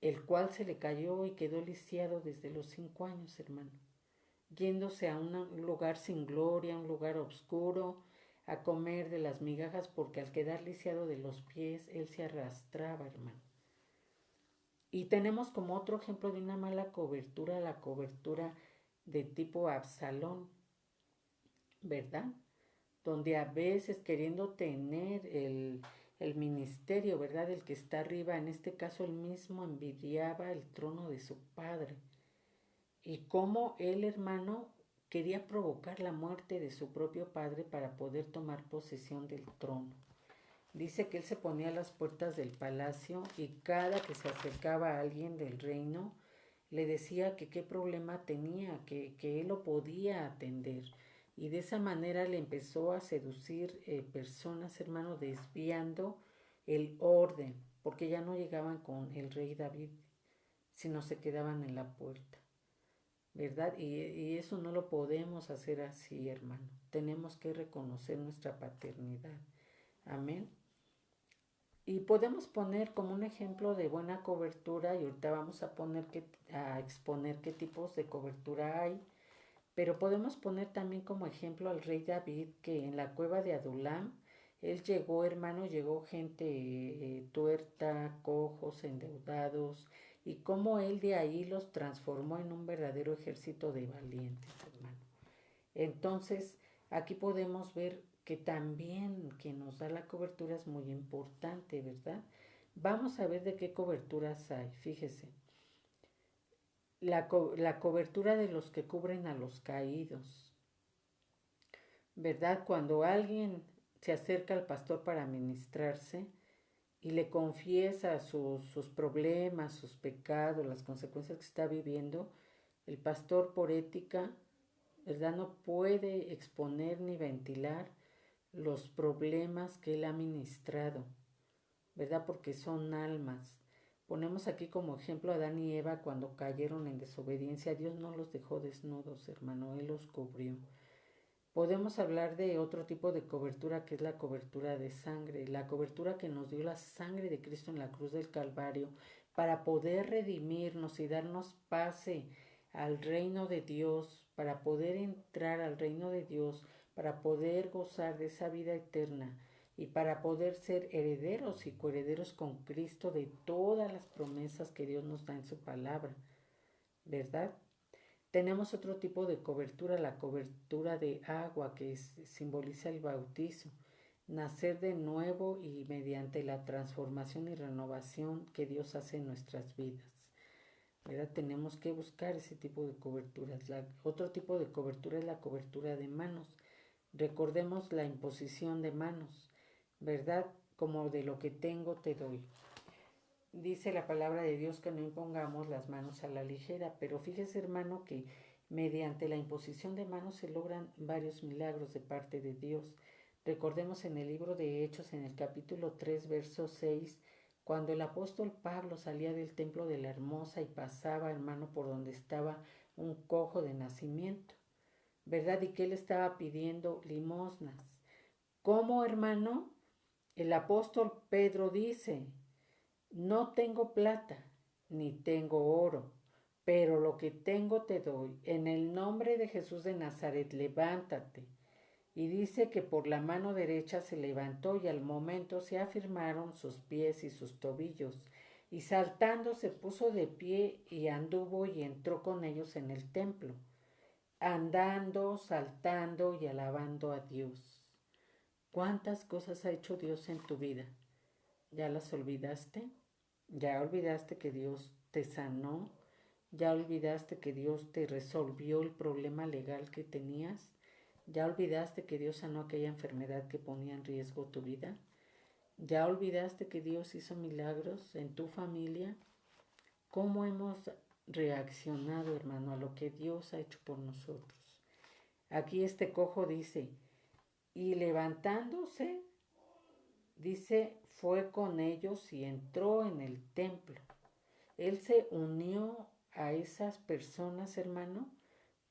[SPEAKER 1] el cual se le cayó y quedó lisiado desde los 5 años, hermano, yéndose a un lugar sin gloria, un lugar oscuro, a comer de las migajas, porque al quedar lisiado de los pies, él se arrastraba, hermano. Y tenemos como otro ejemplo de una mala cobertura, la cobertura de tipo Absalón, ¿verdad? Donde a veces queriendo tener el ministerio, ¿verdad? El que está arriba, en este caso él mismo envidiaba el trono de su padre. Y cómo el hermano quería provocar la muerte de su propio padre para poder tomar posesión del trono. Dice que él se ponía a las puertas del palacio y cada que se acercaba a alguien del reino, le decía que qué problema tenía, que él lo podía atender. Y de esa manera le empezó a seducir personas, hermano, desviando el orden, porque ya no llegaban con el rey David, sino se quedaban en la puerta, ¿verdad? Y eso no lo podemos hacer así, hermano. Tenemos que reconocer nuestra paternidad. Amén. Y podemos poner como un ejemplo de buena cobertura, y ahorita vamos a exponer qué tipos de cobertura hay, pero podemos poner también como ejemplo al rey David, que en la cueva de Adulam, él llegó, hermano, llegó gente tuerta, cojos, endeudados, y cómo él de ahí los transformó en un verdadero ejército de valientes, hermano. Entonces, aquí podemos ver que también quien nos da la cobertura es muy importante, ¿verdad? Vamos a ver de qué coberturas hay. Fíjese, la cobertura de los que cubren a los caídos, ¿verdad? Cuando alguien se acerca al pastor para ministrarse y le confiesa sus problemas, sus pecados, las consecuencias que está viviendo, el pastor por ética, ¿verdad? No puede exponer ni ventilar los problemas que él ha ministrado, ¿verdad? Porque son almas. Ponemos aquí como ejemplo a Adán y Eva cuando cayeron en desobediencia. Dios no los dejó desnudos, hermano, Él los cubrió. Podemos hablar de otro tipo de cobertura, que es la cobertura de sangre, la cobertura que nos dio la sangre de Cristo en la cruz del Calvario para poder redimirnos y darnos pase al reino de Dios, para poder entrar al reino de Dios, para poder gozar de esa vida eterna y para poder ser herederos y coherederos con Cristo de todas las promesas que Dios nos da en su palabra, ¿verdad? Tenemos otro tipo de cobertura, la cobertura de agua, que simboliza el bautizo, nacer de nuevo y mediante la transformación y renovación que Dios hace en nuestras vidas, ¿verdad? Tenemos que buscar ese tipo de coberturas. Otro tipo de cobertura es la cobertura de manos. Recordemos la imposición de manos, ¿verdad? Como de lo que tengo te doy. Dice la palabra de Dios que no impongamos las manos a la ligera, pero fíjese, hermano, que Mediante la imposición de manos se logran varios milagros de parte de Dios. Recordemos en el libro de Hechos, en el capítulo 3, verso 6, cuando el apóstol Pablo salía del templo de la Hermosa y pasaba, hermano, por donde estaba un cojo de nacimiento, ¿verdad? Y que él estaba pidiendo limosnas. ¿Cómo, hermano? El apóstol Pedro dice, no tengo plata, ni tengo oro, pero lo que tengo te doy. En el nombre de Jesús de Nazaret, levántate. Y dice que por la mano derecha se levantó y al momento se afirmaron sus pies y sus tobillos. Y saltando se puso de pie y anduvo y entró con ellos en el templo, andando, saltando y alabando a Dios. ¿Cuántas cosas ha hecho Dios en tu vida? ¿Ya las olvidaste? ¿Ya olvidaste que Dios te sanó? ¿Ya olvidaste que Dios te resolvió el problema legal que tenías? ¿Ya olvidaste que Dios sanó aquella enfermedad que ponía en riesgo tu vida? ¿Ya olvidaste que Dios hizo milagros en tu familia? ¿Cómo hemos reaccionado, hermano, a lo que Dios ha hecho por nosotros? Aquí este cojo dice, y levantándose, dice, fue con ellos y entró en el templo. Él se unió a esas personas, hermano,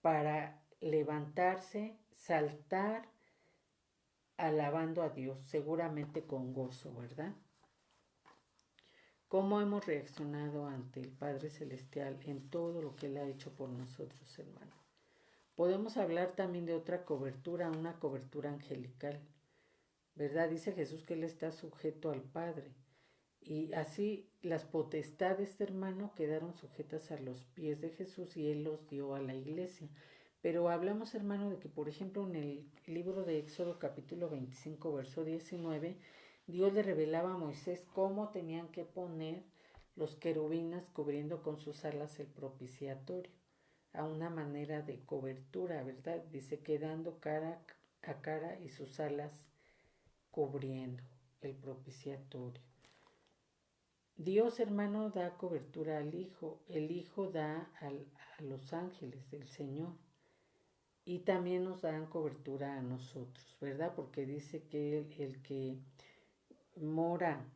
[SPEAKER 1] para levantarse, saltar, alabando a Dios, seguramente con gozo, ¿verdad? ¿Cómo hemos reaccionado ante el Padre Celestial en todo lo que Él ha hecho por nosotros, hermano? Podemos hablar también de otra cobertura, una cobertura angelical, ¿verdad? Dice Jesús que Él está sujeto al Padre. Y así las potestades, hermano, quedaron sujetas a los pies de Jesús y Él los dio a la iglesia. Pero hablamos, hermano, de que, por ejemplo, en el libro de Éxodo capítulo 25, verso 19, Dios le revelaba a Moisés cómo tenían que poner los querubines cubriendo con sus alas el propiciatorio, a una manera de cobertura, ¿verdad? Dice, quedando cara a cara y sus alas cubriendo el propiciatorio. Dios, hermano, da cobertura al Hijo, el Hijo da a los ángeles del Señor y también nos dan cobertura a nosotros, ¿verdad? Porque dice que el que mora,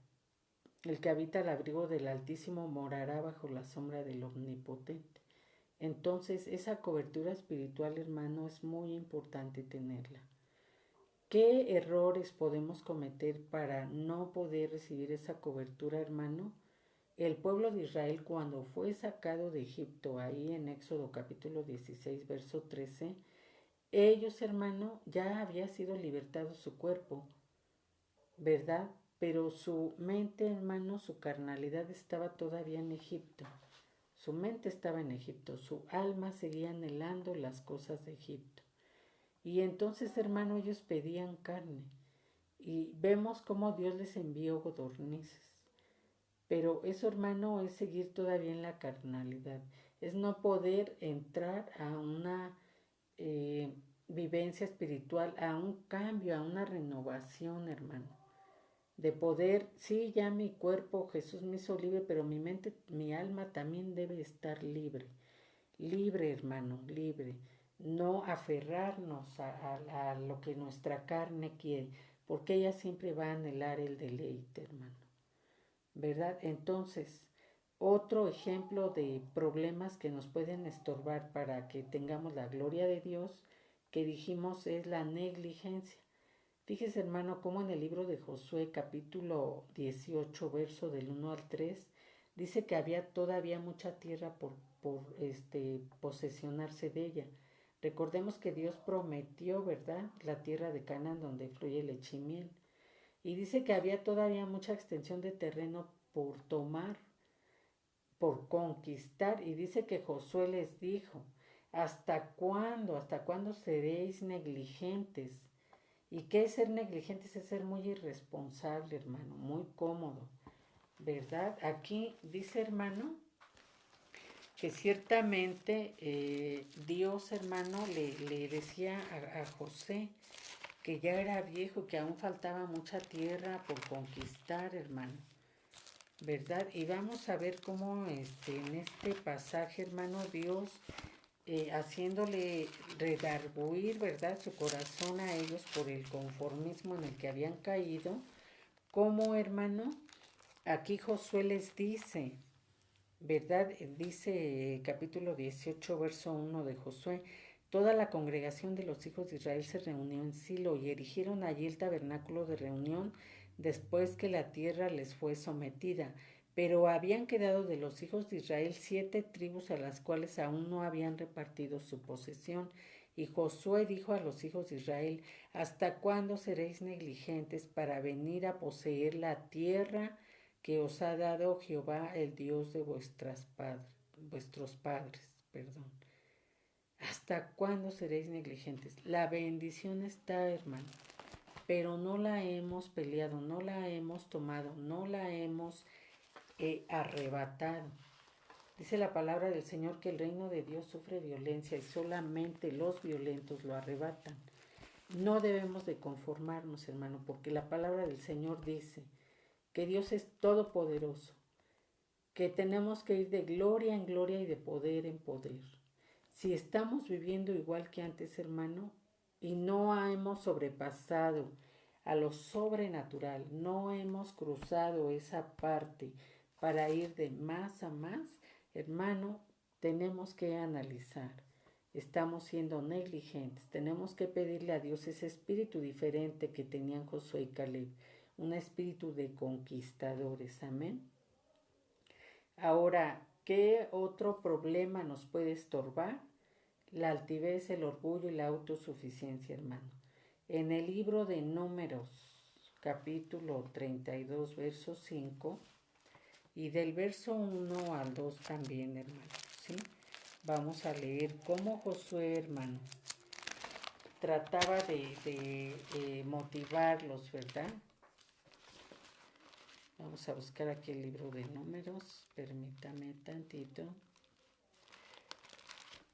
[SPEAKER 1] el que habita al abrigo del Altísimo morará bajo la sombra del Omnipotente. Entonces, esa cobertura espiritual, hermano, es muy importante tenerla. ¿Qué errores podemos cometer para no poder recibir esa cobertura, hermano? El pueblo de Israel, cuando fue sacado de Egipto, ahí en Éxodo capítulo 16, verso 13, ellos, hermano, ya había sido libertado su cuerpo, ¿verdad? Pero su mente, hermano, su carnalidad estaba todavía en Egipto. Su mente estaba en Egipto, su alma seguía anhelando las cosas de Egipto. Y entonces, hermano, ellos pedían carne. Y vemos cómo Dios les envió codornices. Pero eso, hermano, es seguir todavía en la carnalidad. Es no poder entrar a una vivencia espiritual, a un cambio, a una renovación, hermano. De poder, sí, ya mi cuerpo Jesús me hizo libre, pero mi mente, mi alma también debe estar libre. Libre, hermano, libre. No aferrarnos a lo que nuestra carne quiere, porque ella siempre va a anhelar el deleite, hermano. ¿Verdad? Entonces, otro ejemplo de problemas que nos pueden estorbar para que tengamos la gloria de Dios que dijimos es la negligencia. Fíjese, hermano, cómo en el libro de Josué capítulo 18, verso del 1 al 3, dice que había todavía mucha tierra por posesionarse de ella. Recordemos que Dios prometió, ¿verdad?, la tierra de Canaán donde fluye leche y miel. Y dice que había todavía mucha extensión de terreno por tomar, por conquistar. Y dice que Josué les dijo, ¿hasta cuándo? ¿Hasta cuándo seréis negligentes? ¿Y qué es ser negligentes? Es ser muy irresponsable, hermano, muy cómodo, ¿verdad? Aquí dice, hermano, que ciertamente Dios, hermano, le decía a José que ya era viejo, que aún faltaba mucha tierra por conquistar, hermano, ¿verdad? Y vamos a ver cómo en este pasaje, hermano, Dios haciéndole redarguir, ¿verdad?, su corazón a ellos por el conformismo en el que habían caído. Como, hermano, aquí Josué les dice, ¿verdad? Dice capítulo 18, verso 1 de Josué: toda la congregación de los hijos de Israel se reunió en Silo y erigieron allí el tabernáculo de reunión después que la tierra les fue sometida. Pero habían quedado de los hijos de Israel 7 tribus a las cuales aún no habían repartido su posesión. Y Josué dijo a los hijos de Israel: ¿hasta cuándo seréis negligentes para venir a poseer la tierra que os ha dado Jehová, el Dios de vuestros padres? Perdón. ¿Hasta cuándo seréis negligentes? La bendición está, hermano, pero no la hemos peleado, no la hemos tomado, no la hemos arrebatado. Dice la palabra del Señor que el reino de Dios sufre violencia y solamente los violentos lo arrebatan. No debemos de conformarnos, hermano, porque la palabra del Señor dice que Dios es todopoderoso, que tenemos que ir de gloria en gloria y de poder en poder. Si estamos viviendo igual que antes, hermano, y no hemos sobrepasado a lo sobrenatural, no hemos cruzado esa parte para ir de más a más, hermano, tenemos que analizar. Estamos siendo negligentes. Tenemos que pedirle a Dios ese espíritu diferente que tenían Josué y Caleb, un espíritu de conquistadores. Amén. Ahora, ¿qué otro problema nos puede estorbar? La altivez, el orgullo y la autosuficiencia, hermano. En el libro de Números, capítulo 32, verso 5, y del verso 1 al 2 también, hermano, ¿sí? Vamos a leer cómo Josué, hermano, trataba de motivarlos, ¿verdad? Vamos a buscar aquí el libro de Números, permítame tantito.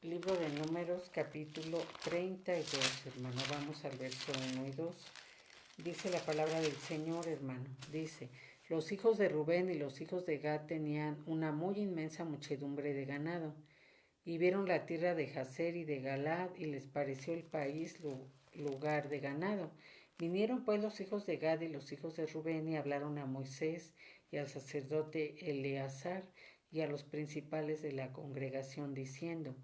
[SPEAKER 1] Libro de Números, capítulo 32, hermano. Vamos al verso 1 y 2. Dice la palabra del Señor, hermano. Dice: los hijos de Rubén y los hijos de Gad tenían una muy inmensa muchedumbre de ganado, y vieron la tierra de Jazer y de Galad, y les pareció el país lugar de ganado. Vinieron pues los hijos de Gad y los hijos de Rubén y hablaron a Moisés y al sacerdote Eleazar y a los principales de la congregación, diciendo: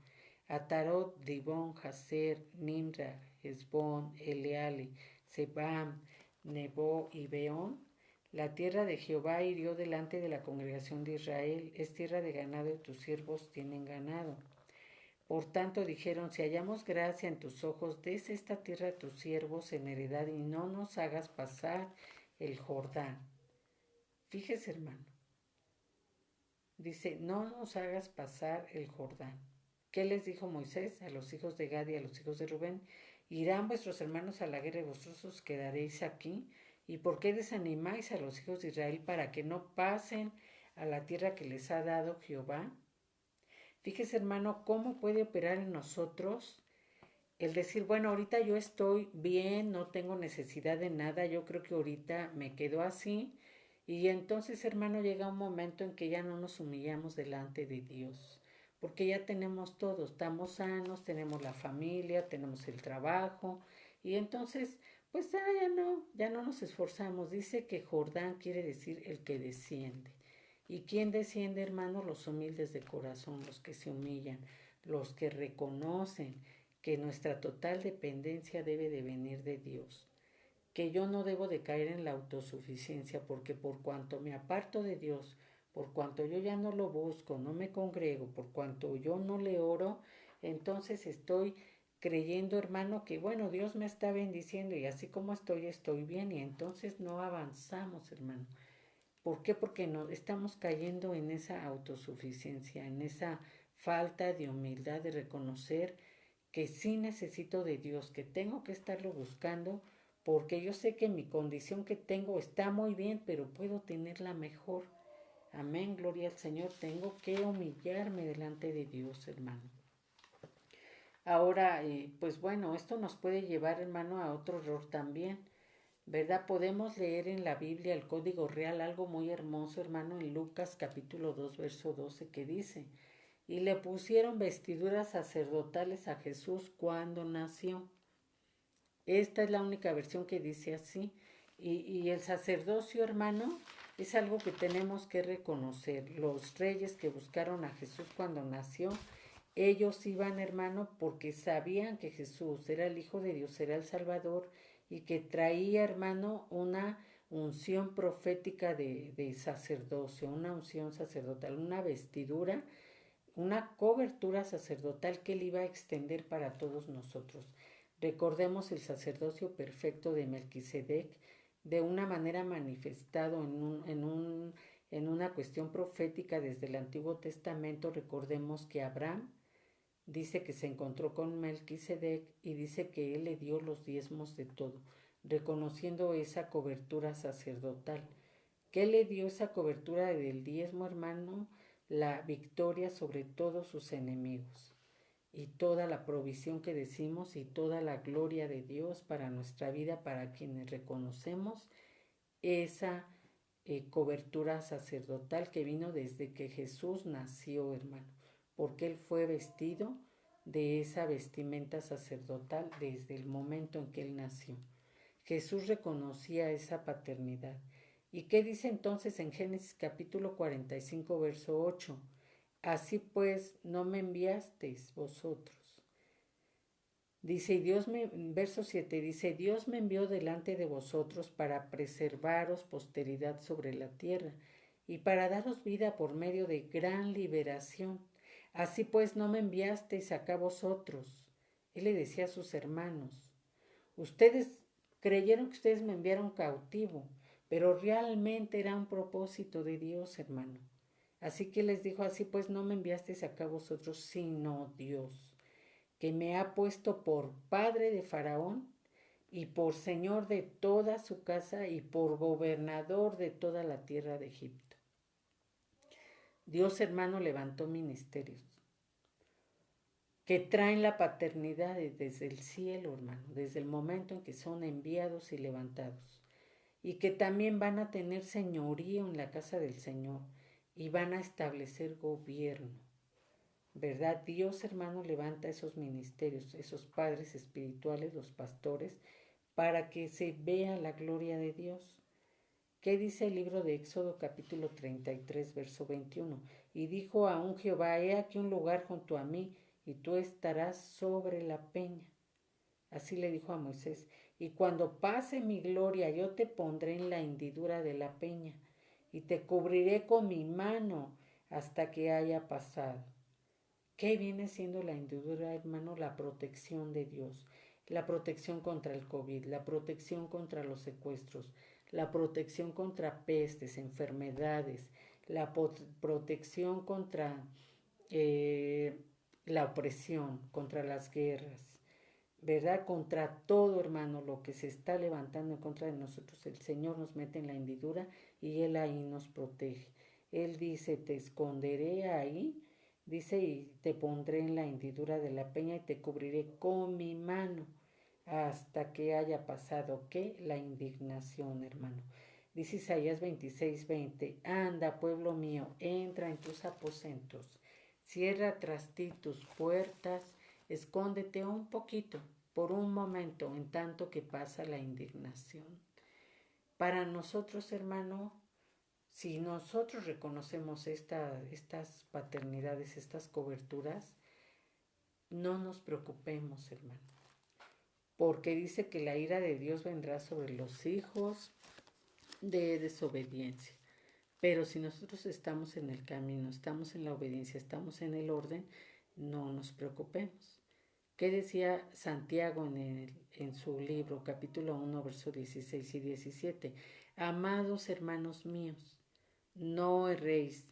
[SPEAKER 1] Atarot, Dibón, Jazer, Nimra, Esbón, Eleale, Sebam, Nebo y Beón. La tierra de Jehová hirió delante de la congregación de Israel, es tierra de ganado y tus siervos tienen ganado. Por tanto dijeron: si hallamos gracia en tus ojos, des esta tierra a tus siervos en heredad y no nos hagas pasar el Jordán. Fíjese, hermano. Dice: no nos hagas pasar el Jordán. ¿Qué les dijo Moisés a los hijos de Gad y a los hijos de Rubén? ¿Irán vuestros hermanos a la guerra y vosotros os quedaréis aquí? ¿Y por qué desanimáis a los hijos de Israel para que no pasen a la tierra que les ha dado Jehová? Fíjese, hermano, cómo puede operar en nosotros el decir: bueno, ahorita yo estoy bien, no tengo necesidad de nada, yo creo que ahorita me quedo así. Y entonces, hermano, llega un momento en que ya no nos humillamos delante de Dios, porque ya tenemos todo, estamos sanos, tenemos la familia, tenemos el trabajo, y entonces, pues ya no nos esforzamos. Dice que Jordán quiere decir el que desciende. ¿Y quién desciende, hermano? Los humildes de corazón, los que se humillan, los que reconocen que nuestra total dependencia debe de venir de Dios, que yo no debo de caer en la autosuficiencia, porque por cuanto me aparto de Dios, por cuanto yo ya no lo busco, no me congrego, por cuanto yo no le oro, entonces estoy creyendo, hermano, que bueno, Dios me está bendiciendo y así como estoy bien, y entonces no avanzamos, hermano. ¿Por qué? Porque no estamos cayendo en esa autosuficiencia, en esa falta de humildad, de reconocer que sí necesito de Dios, que tengo que estarlo buscando, porque yo sé que mi condición que tengo está muy bien, pero puedo tenerla mejor. Amén, gloria al Señor. Tengo que humillarme delante de Dios, hermano. Ahora, pues bueno, esto nos puede llevar, hermano, a otro error también, ¿verdad? Podemos leer en la Biblia el Código Real algo muy hermoso, hermano, en Lucas capítulo 2, verso 12, que dice: y le pusieron vestiduras sacerdotales a Jesús cuando nació. Esta es la única versión que dice así. Y el sacerdocio, hermano, es algo que tenemos que reconocer. Los reyes que buscaron a Jesús cuando nació, ellos iban, hermano, porque sabían que Jesús era el Hijo de Dios, era el Salvador, y que traía, hermano, una unción profética de sacerdocio, una unción sacerdotal, una vestidura, una cobertura sacerdotal que él iba a extender para todos nosotros. Recordemos el sacerdocio perfecto de Melquisedec, de una manera manifestado en una cuestión profética desde el Antiguo Testamento. Recordemos que Abraham dice que se encontró con Melquisedec y dice que él le dio los diezmos de todo, reconociendo esa cobertura sacerdotal. ¿Qué le dio esa cobertura del diezmo, hermano? La victoria sobre todos sus enemigos y toda la provisión que decimos y toda la gloria de Dios para nuestra vida, para quienes reconocemos esa cobertura sacerdotal que vino desde que Jesús nació, hermano, porque él fue vestido de esa vestimenta sacerdotal desde el momento en que él nació. Jesús reconocía esa paternidad. ¿Y qué dice entonces en Génesis capítulo 45, verso 8? Así pues, no me enviasteis vosotros. Dice, verso 7, dice, Dios me envió delante de vosotros para preservaros posteridad sobre la tierra y para daros vida por medio de gran liberación. Así pues, no me enviasteis acá vosotros. Él le decía a sus hermanos, ustedes creyeron que ustedes me enviaron cautivo, pero realmente era un propósito de Dios, hermano. Así que les dijo, así pues no me enviasteis acá vosotros, sino Dios, que me ha puesto por padre de Faraón y por señor de toda su casa y por gobernador de toda la tierra de Egipto. Dios, hermano, levantó ministerios que traen la paternidad desde el cielo, hermano, desde el momento en que son enviados y levantados, y que también van a tener señorío en la casa del Señor y van a establecer gobierno. ¿Verdad? Dios, hermano, levanta esos ministerios, esos padres espirituales, los pastores, para que se vea la gloria de Dios. ¿Qué dice el libro de Éxodo capítulo 33, verso 21? Y dijo aún Jehová, he aquí un lugar junto a mí, y tú estarás sobre la peña. Así le dijo a Moisés, y cuando pase mi gloria, yo te pondré en la hendidura de la peña, y te cubriré con mi mano hasta que haya pasado. ¿Qué viene siendo la hendidura, hermano? La protección de Dios, la protección contra el COVID, la protección contra los secuestros, la protección contra pestes, enfermedades, la protección contra la opresión, contra las guerras, ¿verdad? Contra todo, hermano, lo que se está levantando en contra de nosotros, el Señor nos mete en la hendidura y Él ahí nos protege. Él dice, te esconderé ahí, dice, y te pondré en la hendidura de la peña y te cubriré con mi mano hasta que haya pasado, ¿qué? La indignación, hermano. Dice Isaías 26:20, anda, pueblo mío, entra en tus aposentos, cierra tras ti tus puertas, escóndete un poquito, por un momento, en tanto que pasa la indignación. Para nosotros, hermano, si nosotros reconocemos estas paternidades, estas coberturas, no nos preocupemos, hermano, porque dice que la ira de Dios vendrá sobre los hijos de desobediencia. Pero si nosotros estamos en el camino, estamos en la obediencia, estamos en el orden, no nos preocupemos. ¿Qué decía Santiago en su libro, capítulo 1, versos 16 y 17? Amados hermanos míos, no erréis,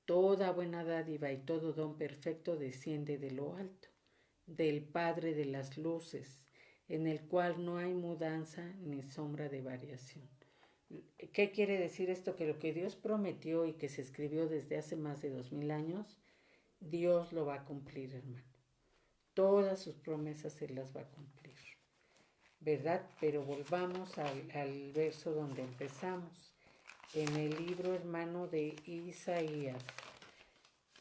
[SPEAKER 1] toda buena dádiva y todo don perfecto desciende de lo alto, del Padre de las luces, en el cual no hay mudanza ni sombra de variación. ¿Qué quiere decir esto? Que lo que Dios prometió y que se escribió desde hace más de 2000 años, Dios lo va a cumplir, hermano. Todas sus promesas Él las va a cumplir, ¿verdad? Pero volvamos al verso donde empezamos, en el libro, hermano, de Isaías.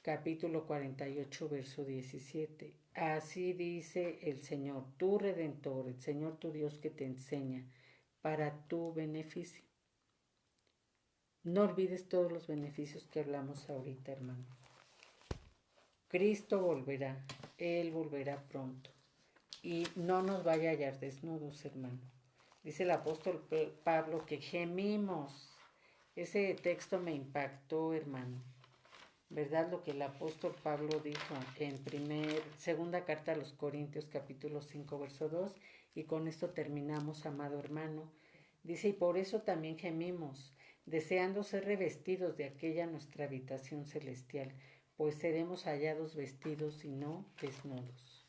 [SPEAKER 1] capítulo 48, verso 17. Así dice el Señor, tu Redentor, el Señor tu Dios que te enseña para tu beneficio. No olvides todos los beneficios que hablamos ahorita, hermano. Cristo volverá, Él volverá pronto. Y no nos vaya a hallar desnudos, hermano. Dice el apóstol Pablo que gemimos. Ese texto me impactó, hermano. ¿Verdad? Lo que el apóstol Pablo dijo en segunda carta a los Corintios, capítulo 5, verso 2. Y con esto terminamos, amado hermano. Dice, y por eso también gemimos, deseando ser revestidos de aquella nuestra habitación celestial, pues seremos hallados vestidos y no desnudos.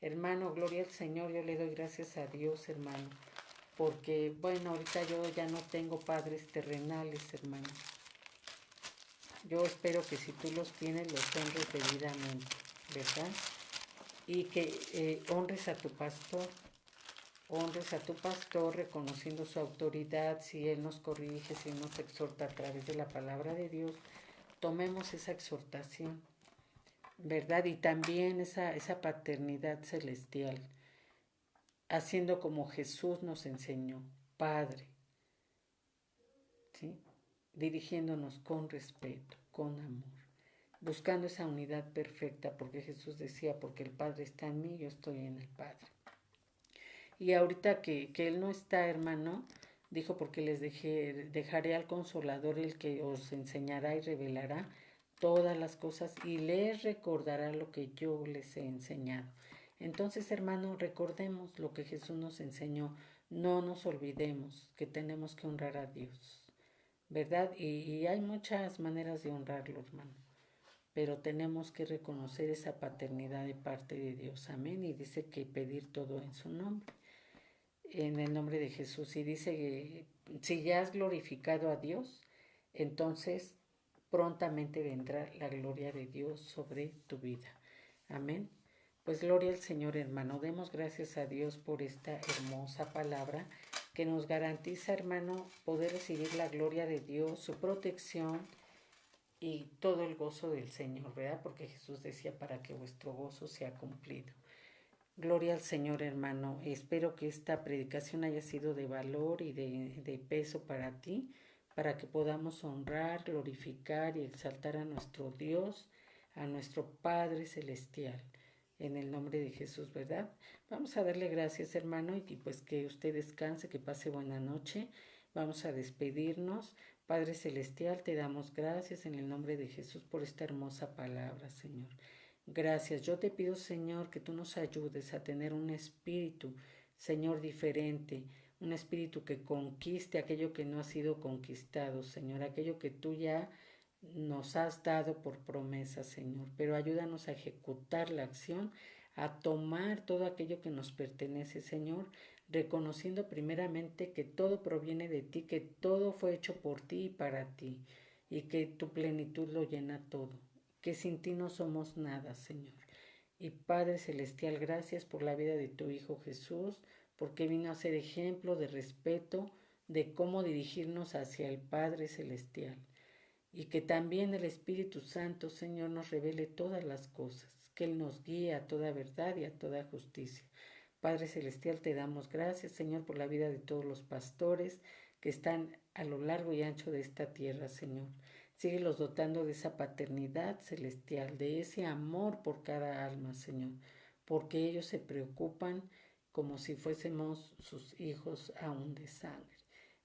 [SPEAKER 1] Hermano, gloria al Señor, yo le doy gracias a Dios, hermano, porque, bueno, ahorita yo ya no tengo padres terrenales, hermano. Yo espero que si tú los tienes, los honres debidamente, ¿verdad? Y que honres a tu pastor reconociendo su autoridad. Si Él nos corrige, si Él nos exhorta a través de la palabra de Dios, tomemos esa exhortación, ¿verdad? Y también esa paternidad celestial, haciendo como Jesús nos enseñó, Padre, ¿sí? Dirigiéndonos con respeto, con amor, buscando esa unidad perfecta, porque Jesús decía, porque el Padre está en mí, yo estoy en el Padre. Y ahorita que Él no está, hermano, dijo, porque dejaré al Consolador, el que os enseñará y revelará todas las cosas y les recordará lo que yo les he enseñado. Entonces, hermano, recordemos lo que Jesús nos enseñó. No nos olvidemos que tenemos que honrar a Dios, ¿verdad? Y hay muchas maneras de honrarlo, hermano, pero tenemos que reconocer esa paternidad de parte de Dios. Amén. Y dice que pedir todo en su nombre, en el nombre de Jesús. Y dice que si ya has glorificado a Dios, entonces prontamente vendrá la gloria de Dios sobre tu vida. Amén. Pues gloria al Señor, hermano. Demos gracias a Dios por esta hermosa palabra que nos garantiza, hermano, poder recibir la gloria de Dios, su protección y todo el gozo del Señor, ¿verdad? Porque Jesús decía, para que vuestro gozo sea cumplido. Gloria al Señor, hermano. Espero que esta predicación haya sido de valor y de peso para ti, para que podamos honrar, glorificar y exaltar a nuestro Dios, a nuestro Padre Celestial. En el nombre de Jesús, ¿verdad? Vamos a darle gracias, hermano, y pues que usted descanse, que pase buena noche. Vamos a despedirnos. Padre Celestial, te damos gracias en el nombre de Jesús por esta hermosa palabra, Señor. Gracias. Yo te pido, Señor, que tú nos ayudes a tener un espíritu, Señor, diferente, un espíritu que conquiste aquello que no ha sido conquistado, Señor, aquello que tú ya nos has dado por promesa, Señor. Pero ayúdanos a ejecutar la acción, a tomar todo aquello que nos pertenece, Señor, reconociendo primeramente que todo proviene de ti, que todo fue hecho por ti y para ti, y que tu plenitud lo llena todo, que sin ti no somos nada, Señor. Y Padre Celestial, gracias por la vida de tu Hijo Jesús, porque vino a ser ejemplo de respeto, de cómo dirigirnos hacia el Padre Celestial. Y que también el Espíritu Santo, Señor, nos revele todas las cosas, que Él nos guíe a toda verdad y a toda justicia. Padre Celestial, te damos gracias, Señor, por la vida de todos los pastores que están a lo largo y ancho de esta tierra, Señor. Síguelos dotando de esa paternidad celestial, de ese amor por cada alma, Señor, porque ellos se preocupan como si fuésemos sus hijos aún de sangre.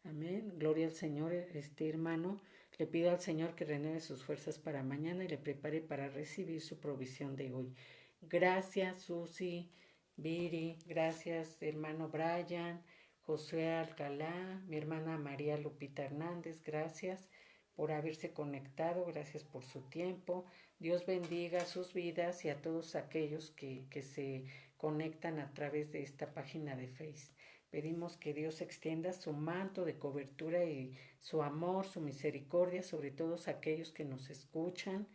[SPEAKER 1] Amén. Gloria al Señor, hermano. Le pido al Señor que renueve sus fuerzas para mañana y le prepare para recibir su provisión de hoy. Gracias, Susi, Viri, gracias, hermano Brian, José Alcalá, mi hermana María Lupita Hernández, gracias por haberse conectado, gracias por su tiempo. Dios bendiga sus vidas y a todos aquellos que se conectan a través de esta página de Facebook. Pedimos que Dios extienda su manto de cobertura y su amor, su misericordia sobre todos aquellos que nos escuchan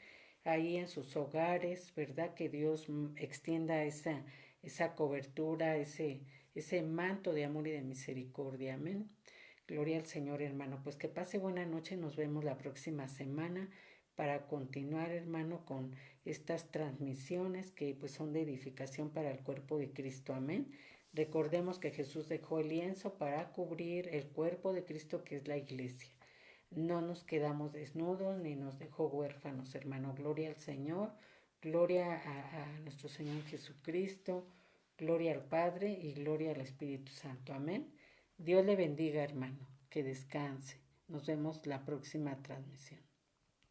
[SPEAKER 1] ahí en sus hogares, ¿verdad? Que Dios extienda esa cobertura, ese manto de amor y de misericordia. Amén. Gloria al Señor, hermano. Pues que pase buena noche. Nos vemos la próxima semana. para continuar, hermano, con estas transmisiones que pues son de edificación para el cuerpo de Cristo. Amén. Recordemos que Jesús dejó el lienzo para cubrir el cuerpo de Cristo, que es la iglesia. No nos quedamos desnudos ni nos dejó huérfanos, hermano. Gloria al Señor, gloria a nuestro Señor Jesucristo, gloria al Padre y gloria al Espíritu Santo. Amén. Dios le bendiga, hermano. Que descanse. Nos vemos la próxima transmisión.